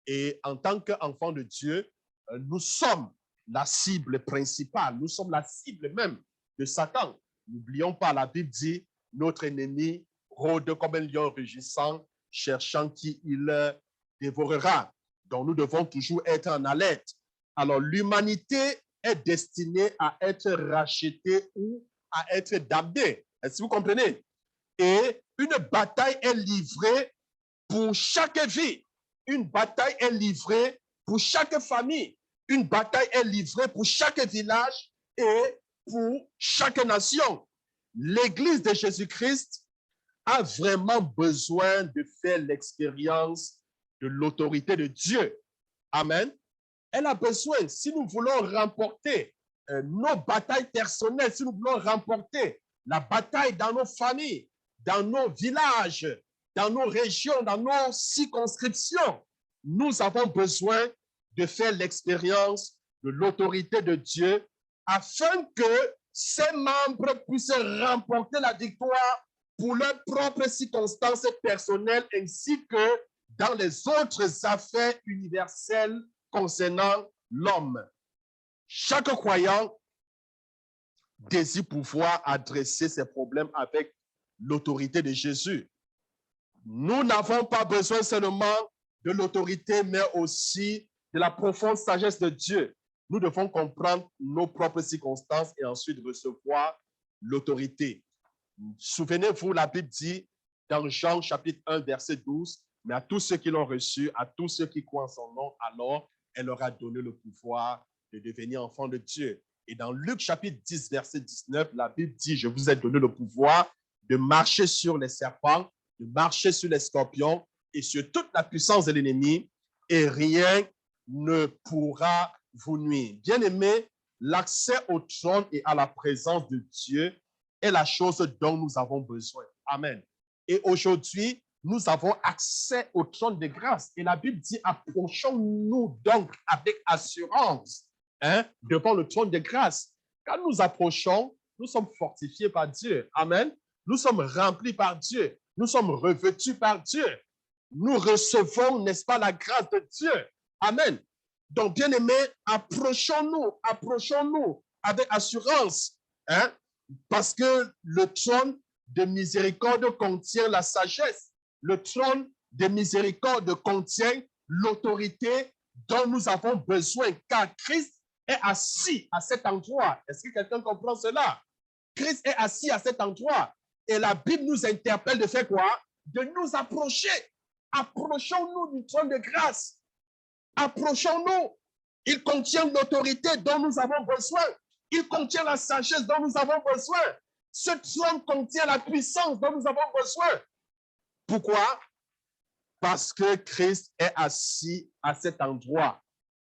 Et en tant qu'enfants de Dieu, nous sommes la cible principale. Nous sommes la cible même de Satan. N'oublions pas, la Bible dit, notre ennemi rôde comme un lion rugissant, cherchant qui il dévorera. Donc, nous devons toujours être en alerte. Alors, l'humanité est destinée à être rachetée ou à être damnée. Est-ce que vous comprenez? Et une bataille est livrée pour chaque vie. Une bataille est livrée pour chaque famille. Une bataille est livrée pour chaque village et pour chaque nation. L'Église de Jésus-Christ a vraiment besoin de faire l'expérience de l'autorité de Dieu. Amen. Elle a besoin, si nous voulons remporter nos batailles personnelles, si nous voulons remporter la bataille dans nos familles, dans nos villages, dans nos régions, dans nos circonscriptions, nous avons besoin de faire l'expérience de l'autorité de Dieu afin que ses membres puissent remporter la victoire pour leurs propres circonstances personnelles ainsi que dans les autres affaires universelles concernant l'homme. Chaque croyant désire pouvoir adresser ses problèmes avec l'autorité de Jésus. Nous n'avons pas besoin seulement de l'autorité, mais aussi de la profonde sagesse de Dieu. Nous devons comprendre nos propres circonstances et ensuite recevoir l'autorité. Souvenez-vous, la Bible dit dans Jean chapitre 1, verset 12, « Mais à tous ceux qui l'ont reçu, à tous ceux qui croient en son nom, alors elle leur a donné le pouvoir de devenir enfants de Dieu. » Et dans Luc chapitre 10, verset 19, la Bible dit, « Je vous ai donné le pouvoir de marcher sur les serpents, de marcher sur les scorpions et sur toute la puissance de l'ennemi, et rien ne pourra vous nuire. » Bien-aimés, l'accès au trône et à la présence de Dieu est la chose dont nous avons besoin. Amen. Et aujourd'hui, nous avons accès au trône de grâce. Et la Bible dit, approchons-nous donc avec assurance devant le trône de grâce. Quand nous approchons, nous sommes fortifiés par Dieu. Amen. Nous sommes remplis par Dieu. Nous sommes revêtus par Dieu. Nous recevons, n'est-ce pas, la grâce de Dieu. Amen. Donc, bien-aimés, approchons-nous avec assurance, parce que le trône de miséricorde contient la sagesse. Le trône de miséricorde contient l'autorité dont nous avons besoin, car Christ est assis à cet endroit. Est-ce que quelqu'un comprend cela? Christ est assis à cet endroit. Et la Bible nous interpelle de faire quoi? De nous approcher. Approchons-nous du trône de grâce. Approchons-nous. Il contient l'autorité dont nous avons besoin. Il contient la sagesse dont nous avons besoin. Ce trône contient la puissance dont nous avons besoin. Pourquoi? Parce que Christ est assis à cet endroit.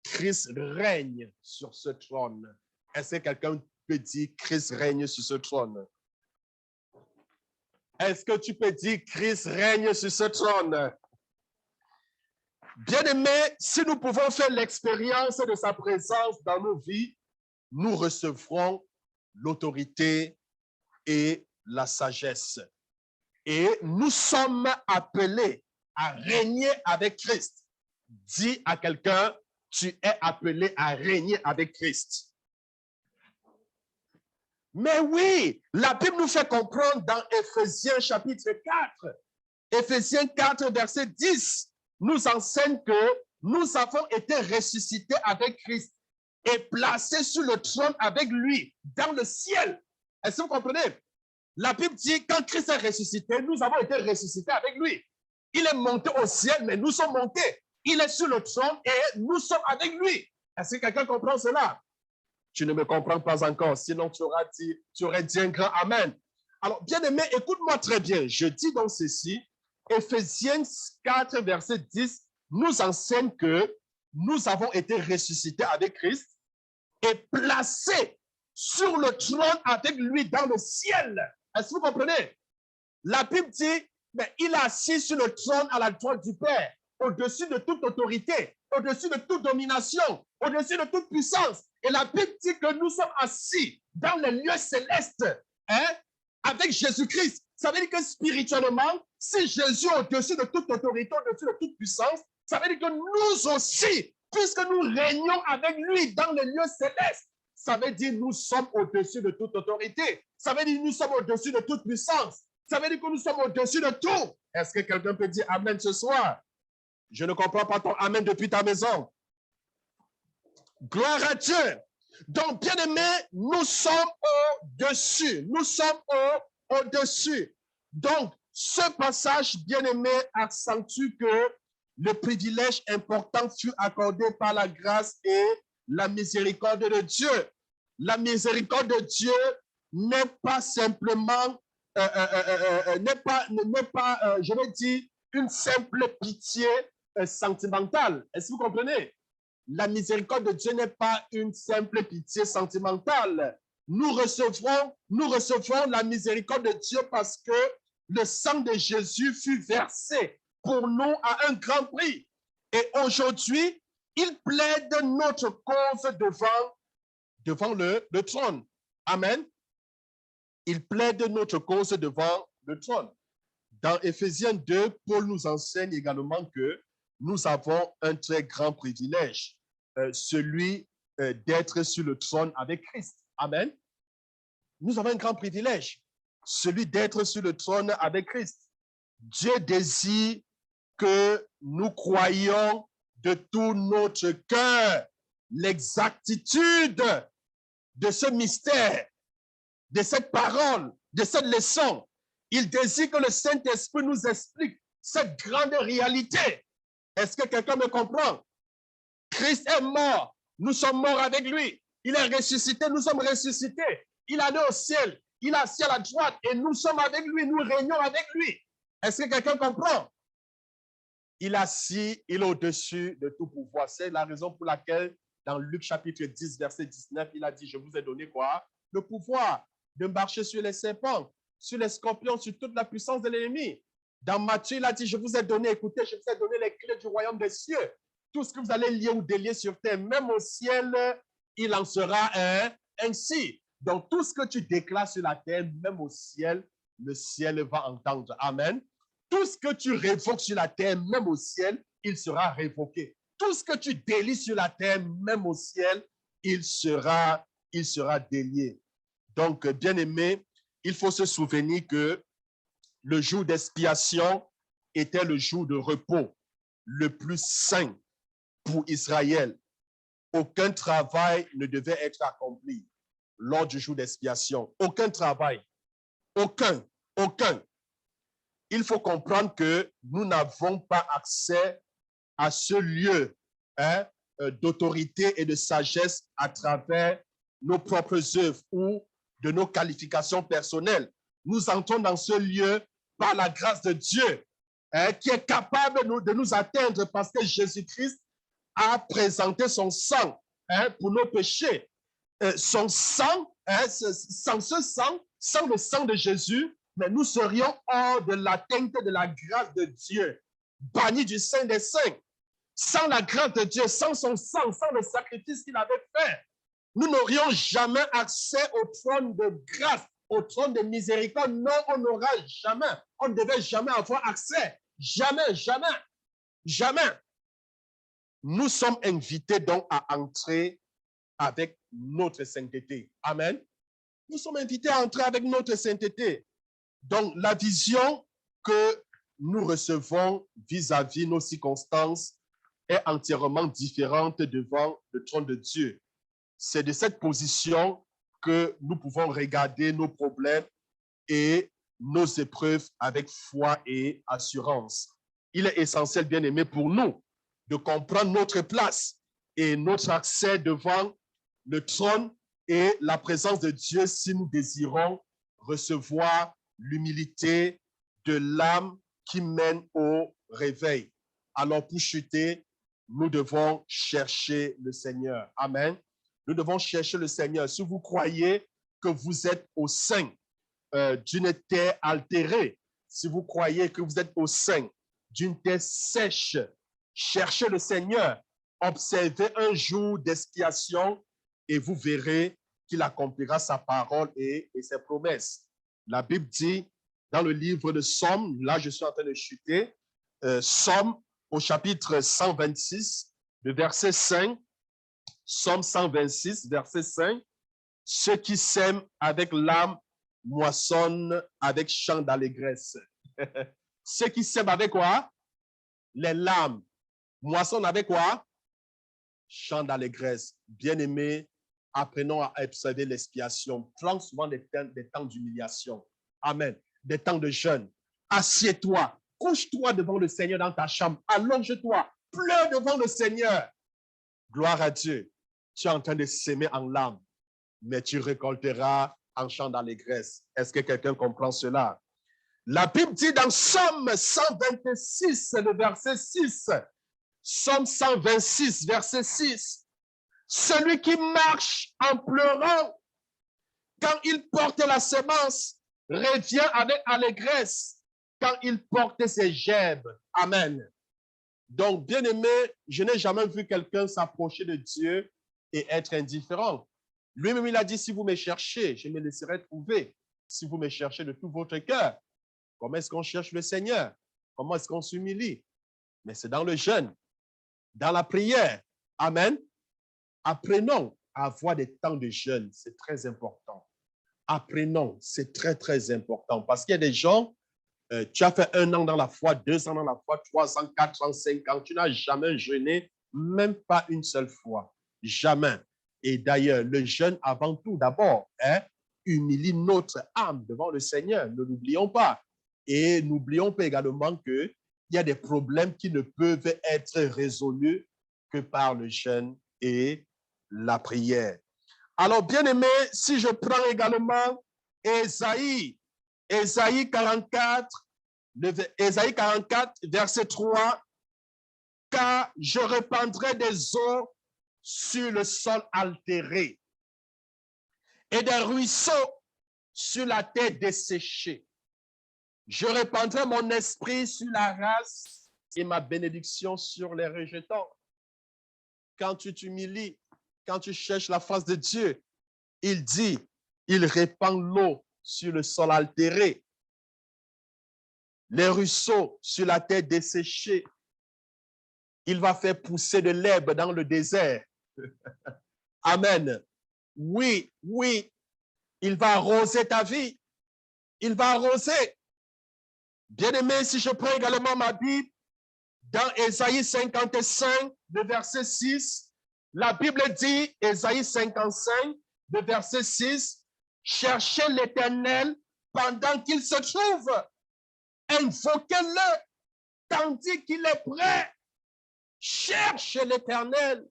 Christ règne sur ce trône. Est-ce que quelqu'un peut dire Christ règne sur ce trône? Est-ce que tu peux dire Christ règne sur ce trône? Bien-aimés, si nous pouvons faire l'expérience de sa présence dans nos vies, nous recevrons l'autorité et la sagesse. Et nous sommes appelés à régner avec Christ. Dis à quelqu'un, tu es appelé à régner avec Christ. Mais oui, la Bible nous fait comprendre dans Éphésiens chapitre 4, Éphésiens 4, verset 10, nous enseigne que nous avons été ressuscités avec Christ et placés sur le trône avec lui dans le ciel. Est-ce que vous comprenez? La Bible dit, quand Christ est ressuscité, nous avons été ressuscités avec lui. Il est monté au ciel, mais nous sommes montés. Il est sur le trône et nous sommes avec lui. Est-ce que quelqu'un comprend cela? Tu ne me comprends pas encore, sinon tu aurais dit un grand Amen. Alors, bien-aimé, écoute-moi très bien. Je dis donc ceci, Éphésiens 4, verset 10, nous enseigne que nous avons été ressuscités avec Christ et placés sur le trône avec lui dans le ciel. Est-ce que vous comprenez? La Bible dit, mais il est assis sur le trône à la droite du Père, au-dessus de toute autorité, au-dessus de toute domination, au-dessus de toute puissance. Et la Bible dit que nous sommes assis dans les lieux célestes, avec Jésus-Christ. Ça veut dire que spirituellement, si Jésus est au-dessus de toute autorité, au-dessus de toute puissance, ça veut dire que nous aussi, puisque nous régnons avec lui dans les lieux célestes, ça veut dire que nous sommes au-dessus de toute autorité. Ça veut dire que nous sommes au-dessus de toute puissance. Ça veut dire que nous sommes au-dessus de tout. Est-ce que quelqu'un peut dire Amen ce soir? Je ne comprends pas ton Amen depuis ta maison. Gloire à Dieu. Donc, bien-aimés, nous sommes au-dessus. Nous sommes au-dessus. Donc, ce passage, bien-aimé, accentue que le privilège important fut accordé par la grâce et la miséricorde de Dieu. La miséricorde de Dieu n'est pas simplement, je vais dire, une simple pitié sentimentale. Est-ce que vous comprenez? La miséricorde de Dieu n'est pas une simple pitié sentimentale. Nous recevons la miséricorde de Dieu parce que le sang de Jésus fut versé pour nous à un grand prix. Et aujourd'hui, il plaide notre cause devant le trône. Amen. Il plaide notre cause devant le trône. Dans Éphésiens 2, Paul nous enseigne également que nous avons un très grand privilège, celui d'être sur le trône avec Christ. Amen. Nous avons un grand privilège, celui d'être sur le trône avec Christ. Dieu désire que nous croyions de tout notre cœur l'exactitude de ce mystère, de cette parole, de cette leçon. Il désire que le Saint-Esprit nous explique cette grande réalité. Est-ce que quelqu'un me comprend? Christ est mort, nous sommes morts avec lui. Il est ressuscité, nous sommes ressuscités. Il est allé au ciel, il est assis à la droite et nous sommes avec lui, nous régnons avec lui. Est-ce que quelqu'un comprend? Il est assis, il est au-dessus de tout pouvoir. C'est la raison pour laquelle dans Luc chapitre 10, verset 19, il a dit, je vous ai donné quoi? Le pouvoir de marcher sur les serpents, sur les scorpions, sur toute la puissance de l'ennemi. Dans Matthieu, il a dit, je vous ai donné, écoutez, je vous ai donné les clés du royaume des cieux. Tout ce que vous allez lier ou délier sur terre, même au ciel, il en sera ainsi. Donc, tout ce que tu déclares sur la terre, même au ciel, le ciel va entendre. Amen. Tout ce que tu révoques sur la terre, même au ciel, il sera révoqué. Tout ce que tu délies sur la terre, même au ciel, il sera délié. Donc, bien-aimés, il faut se souvenir que le jour d'expiation était le jour de repos, le plus saint pour Israël. Aucun travail ne devait être accompli lors du jour d'expiation. Aucun travail. Aucun. Il faut comprendre que nous n'avons pas accès à ce lieu d'autorité et de sagesse à travers nos propres œuvres ou de nos qualifications personnelles. Nous entrons dans ce lieu par la grâce de Dieu qui est capable de nous atteindre parce que Jésus-Christ a présenté son sang pour nos péchés. Son sang, sans ce sang, sans le sang de Jésus, mais nous serions hors de l'atteinte de la grâce de Dieu, bannis du Saint des Saints. Sans la grâce de Dieu, sans son sang, sans le sacrifice qu'il avait fait, nous n'aurions jamais accès au trône de grâce, au trône de miséricorde. Non, on n'aura jamais, on ne devait jamais avoir accès. Jamais. Nous sommes invités donc à entrer avec notre sainteté. Amen. Nous sommes invités à entrer avec notre sainteté. Donc, la vision que nous recevons vis-à-vis nos circonstances est entièrement différente devant le trône de Dieu. C'est de cette position que nous pouvons regarder nos problèmes et nos épreuves avec foi et assurance. Il est essentiel, bien aimé, pour nous de comprendre notre place et notre accès devant le trône et la présence de Dieu si nous désirons recevoir l'humilité de l'âme qui mène au réveil. Alors, pour chuter, nous devons chercher le Seigneur. Amen. Nous devons chercher le Seigneur. Si vous croyez que vous êtes au sein d'une terre altérée, si vous croyez que vous êtes au sein d'une terre sèche, cherchez le Seigneur. Observez un jour d'expiation et vous verrez qu'il accomplira sa parole et ses promesses. La Bible dit dans le livre de Somme, là je suis en train de chuter, Somme au chapitre 126, le verset 5, Somme 126, verset 5, ceux qui sèment avec l'âme moissonnent avec chant d'allégresse. Ceux qui sèment avec quoi? Les larmes. Moissonnent avec quoi? Chant d'allégresse. Bien-aimés, apprenons à observer l'expiation. Prends souvent des temps d'humiliation. Amen. Des temps de jeûne. Assieds-toi. Couche-toi devant le Seigneur dans ta chambre. Allonge-toi. Pleure devant le Seigneur. Gloire à Dieu. Tu es en train de s'aimer en larmes, mais tu récolteras en chant d'allégresse. Est-ce que quelqu'un comprend cela? La Bible dit dans Somme 126, le verset 6. Somme 126, verset 6. Celui qui marche en pleurant, quand il porte la semence, revient avec allégresse. quand il portait ses gerbes. Amen. Donc, bien aimé, je n'ai jamais vu quelqu'un s'approcher de Dieu et être indifférent. Lui-même, il a dit, si vous me cherchez, je me laisserai trouver. Si vous me cherchez de tout votre cœur. Comment est-ce qu'on cherche le Seigneur? Comment est-ce qu'on s'humilie? Mais c'est dans le jeûne, dans la prière. Amen. Apprenons à avoir des temps de jeûne. C'est très important. Apprenons, c'est très, très important. Parce qu'il y a des gens, tu as fait 1 an dans la foi, 2 ans dans la foi, 3 ans, 4 ans, 5 ans. Tu n'as jamais jeûné, même pas une seule fois. Jamais. Et d'ailleurs, le jeûne avant tout, d'abord, humilie notre âme devant le Seigneur. Ne l'oublions pas. Et n'oublions pas également qu'il y a des problèmes qui ne peuvent être résolus que par le jeûne et la prière. Alors, bien aimé, si je prends également Ésaïe 44, Ésaïe 44, verset 3, « Car je répandrai des eaux sur le sol altéré et des ruisseaux sur la terre desséchée. Je répandrai mon esprit sur la race et ma bénédiction sur les rejetants. » Quand tu t'humilies, quand tu cherches la face de Dieu, il dit, il répand l'eau sur le sol altéré, les ruisseaux sur la terre desséchée. Il va faire pousser de l'herbe dans le désert. Amen. Oui, oui, il va arroser ta vie. Il va arroser. Bien-aimé, si je prends également ma Bible, dans Ésaïe 55, le verset 6, la Bible dit, Ésaïe 55, le verset 6, « Cherchez l'Éternel pendant qu'il se trouve. Invoquez-le tandis qu'il est prêt. Cherchez l'Éternel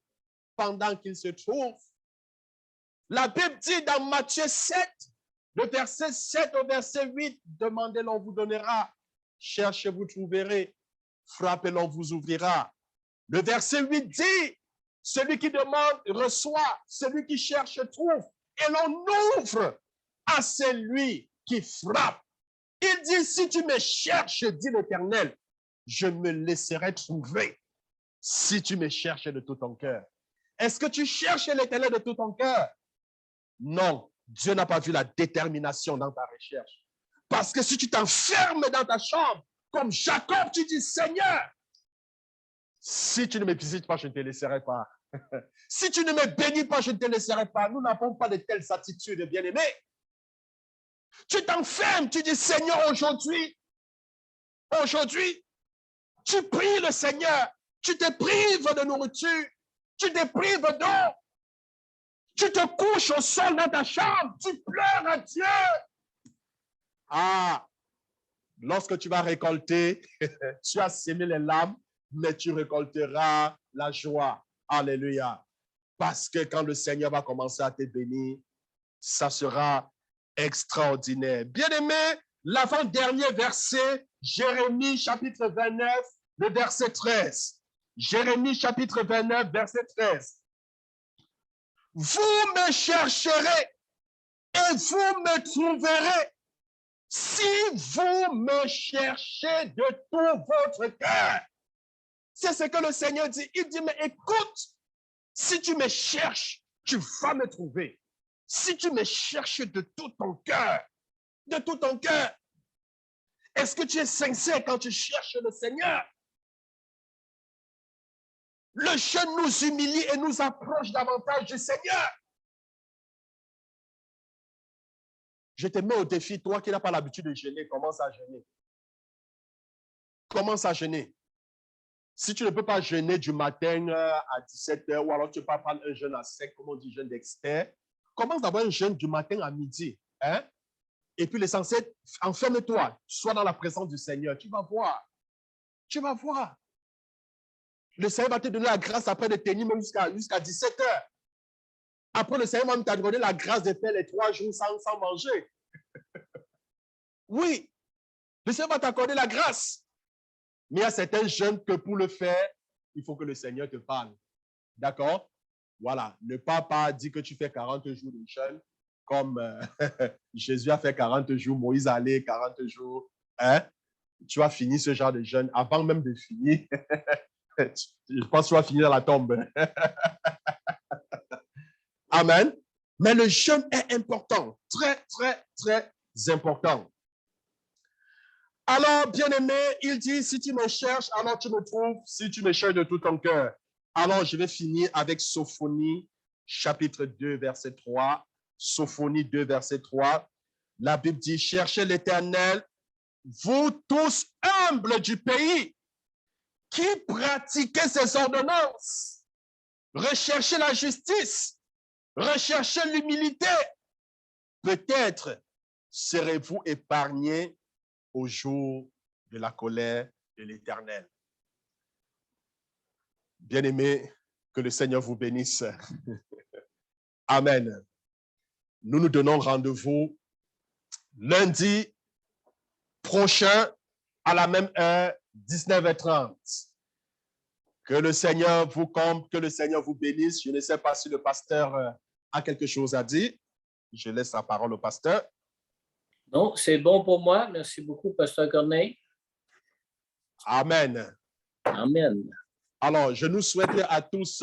pendant qu'il se trouve. » La Bible dit dans Matthieu 7, le verset 7 au verset 8, « Demandez, l'on vous donnera. Cherchez, vous trouverez. Frappez, l'on vous ouvrira. » Le verset 8 dit, « Celui qui demande reçoit, celui qui cherche trouve, et l'on ouvre à celui qui frappe. » Il dit, « Si tu me cherches, dit l'Éternel, je me laisserai trouver. Si tu me cherches de tout ton cœur. » Est-ce que tu cherches l'Éternel de tout ton cœur? Non, Dieu n'a pas vu la détermination dans ta recherche. Parce que si tu t'enfermes dans ta chambre, comme Jacob, tu dis, « Seigneur, si tu ne me visites pas, je ne te laisserai pas. Si tu ne me bénis pas, je ne te laisserai pas. » Nous n'avons pas de telles attitudes, bien-aimés. Tu t'enfermes, tu dis, « Seigneur, aujourd'hui, tu pries le Seigneur, tu te prives de nourriture, tu te prives d'eau, tu te couches au sol dans ta chambre, tu pleures à Dieu. » Ah, lorsque tu vas récolter, tu as sémé les larmes, mais tu récolteras la joie. Alléluia. Parce que quand le Seigneur va commencer à te bénir, ça sera extraordinaire. Bien-aimé, l'avant-dernier verset, Jérémie chapitre 29, le verset 13. Jérémie chapitre 29, verset 13. « Vous me chercherez et vous me trouverez si vous me cherchez de tout votre cœur. » C'est ce que le Seigneur dit. Il dit, mais écoute, si tu me cherches, tu vas me trouver. Si tu me cherches de tout ton cœur, de tout ton cœur. Est-ce que tu es sincère quand tu cherches le Seigneur? Le jeûne nous humilie et nous approche davantage du Seigneur. Je te mets au défi, toi qui n'as pas l'habitude de jeûner, commence à jeûner. Commence à jeûner. Si tu ne peux pas jeûner du matin à 17h ou alors tu peux pas prendre un jeûne à sec, comme on dit jeûne d'externe, commence d'abord un jeûne du matin à midi. Hein? Et puis l'essentiel, enferme-toi, sois dans la présence du Seigneur. Tu vas voir. Tu vas voir. Le Seigneur va te donner la grâce après de tenir même jusqu'à 17h. Après, le Seigneur va te donner la grâce de faire les 3 jours sans manger. Oui, le Seigneur va t'accorder la grâce. Mais il y a certains jeûnes que pour le faire, il faut que le Seigneur te parle. D'accord? Voilà. Ne pas dire que tu fais 40 jours de jeûne comme Jésus a fait 40 jours, Moïse a allé 40 jours. Hein? tu vas finir ce genre de jeûne avant même de finir. Je pense que tu vas finir dans la tombe. Amen. Mais le jeûne est important, très, très, très important. Alors, bien-aimé, il dit, si tu me cherches, alors tu me trouves, si tu me cherches de tout ton cœur. Alors, je vais finir avec Sophonie, chapitre 2, verset 3. Sophonie 2, verset 3. La Bible dit, cherchez l'Éternel, vous tous humbles du pays, qui pratiquez ses ordonnances. Recherchez la justice, recherchez l'humilité. Peut-être serez-vous épargnés au jour de la colère de l'Éternel. Bien-aimés, que le Seigneur vous bénisse. Amen. Nous nous donnons rendez-vous lundi prochain à la même heure, 19h30. Que le Seigneur vous comble, que le Seigneur vous bénisse. Je ne sais pas si le pasteur a quelque chose à dire. Je laisse la parole au pasteur. Non, c'est bon pour moi. Merci beaucoup, pasteur Corneille. Amen. Amen. Alors, je nous souhaite à tous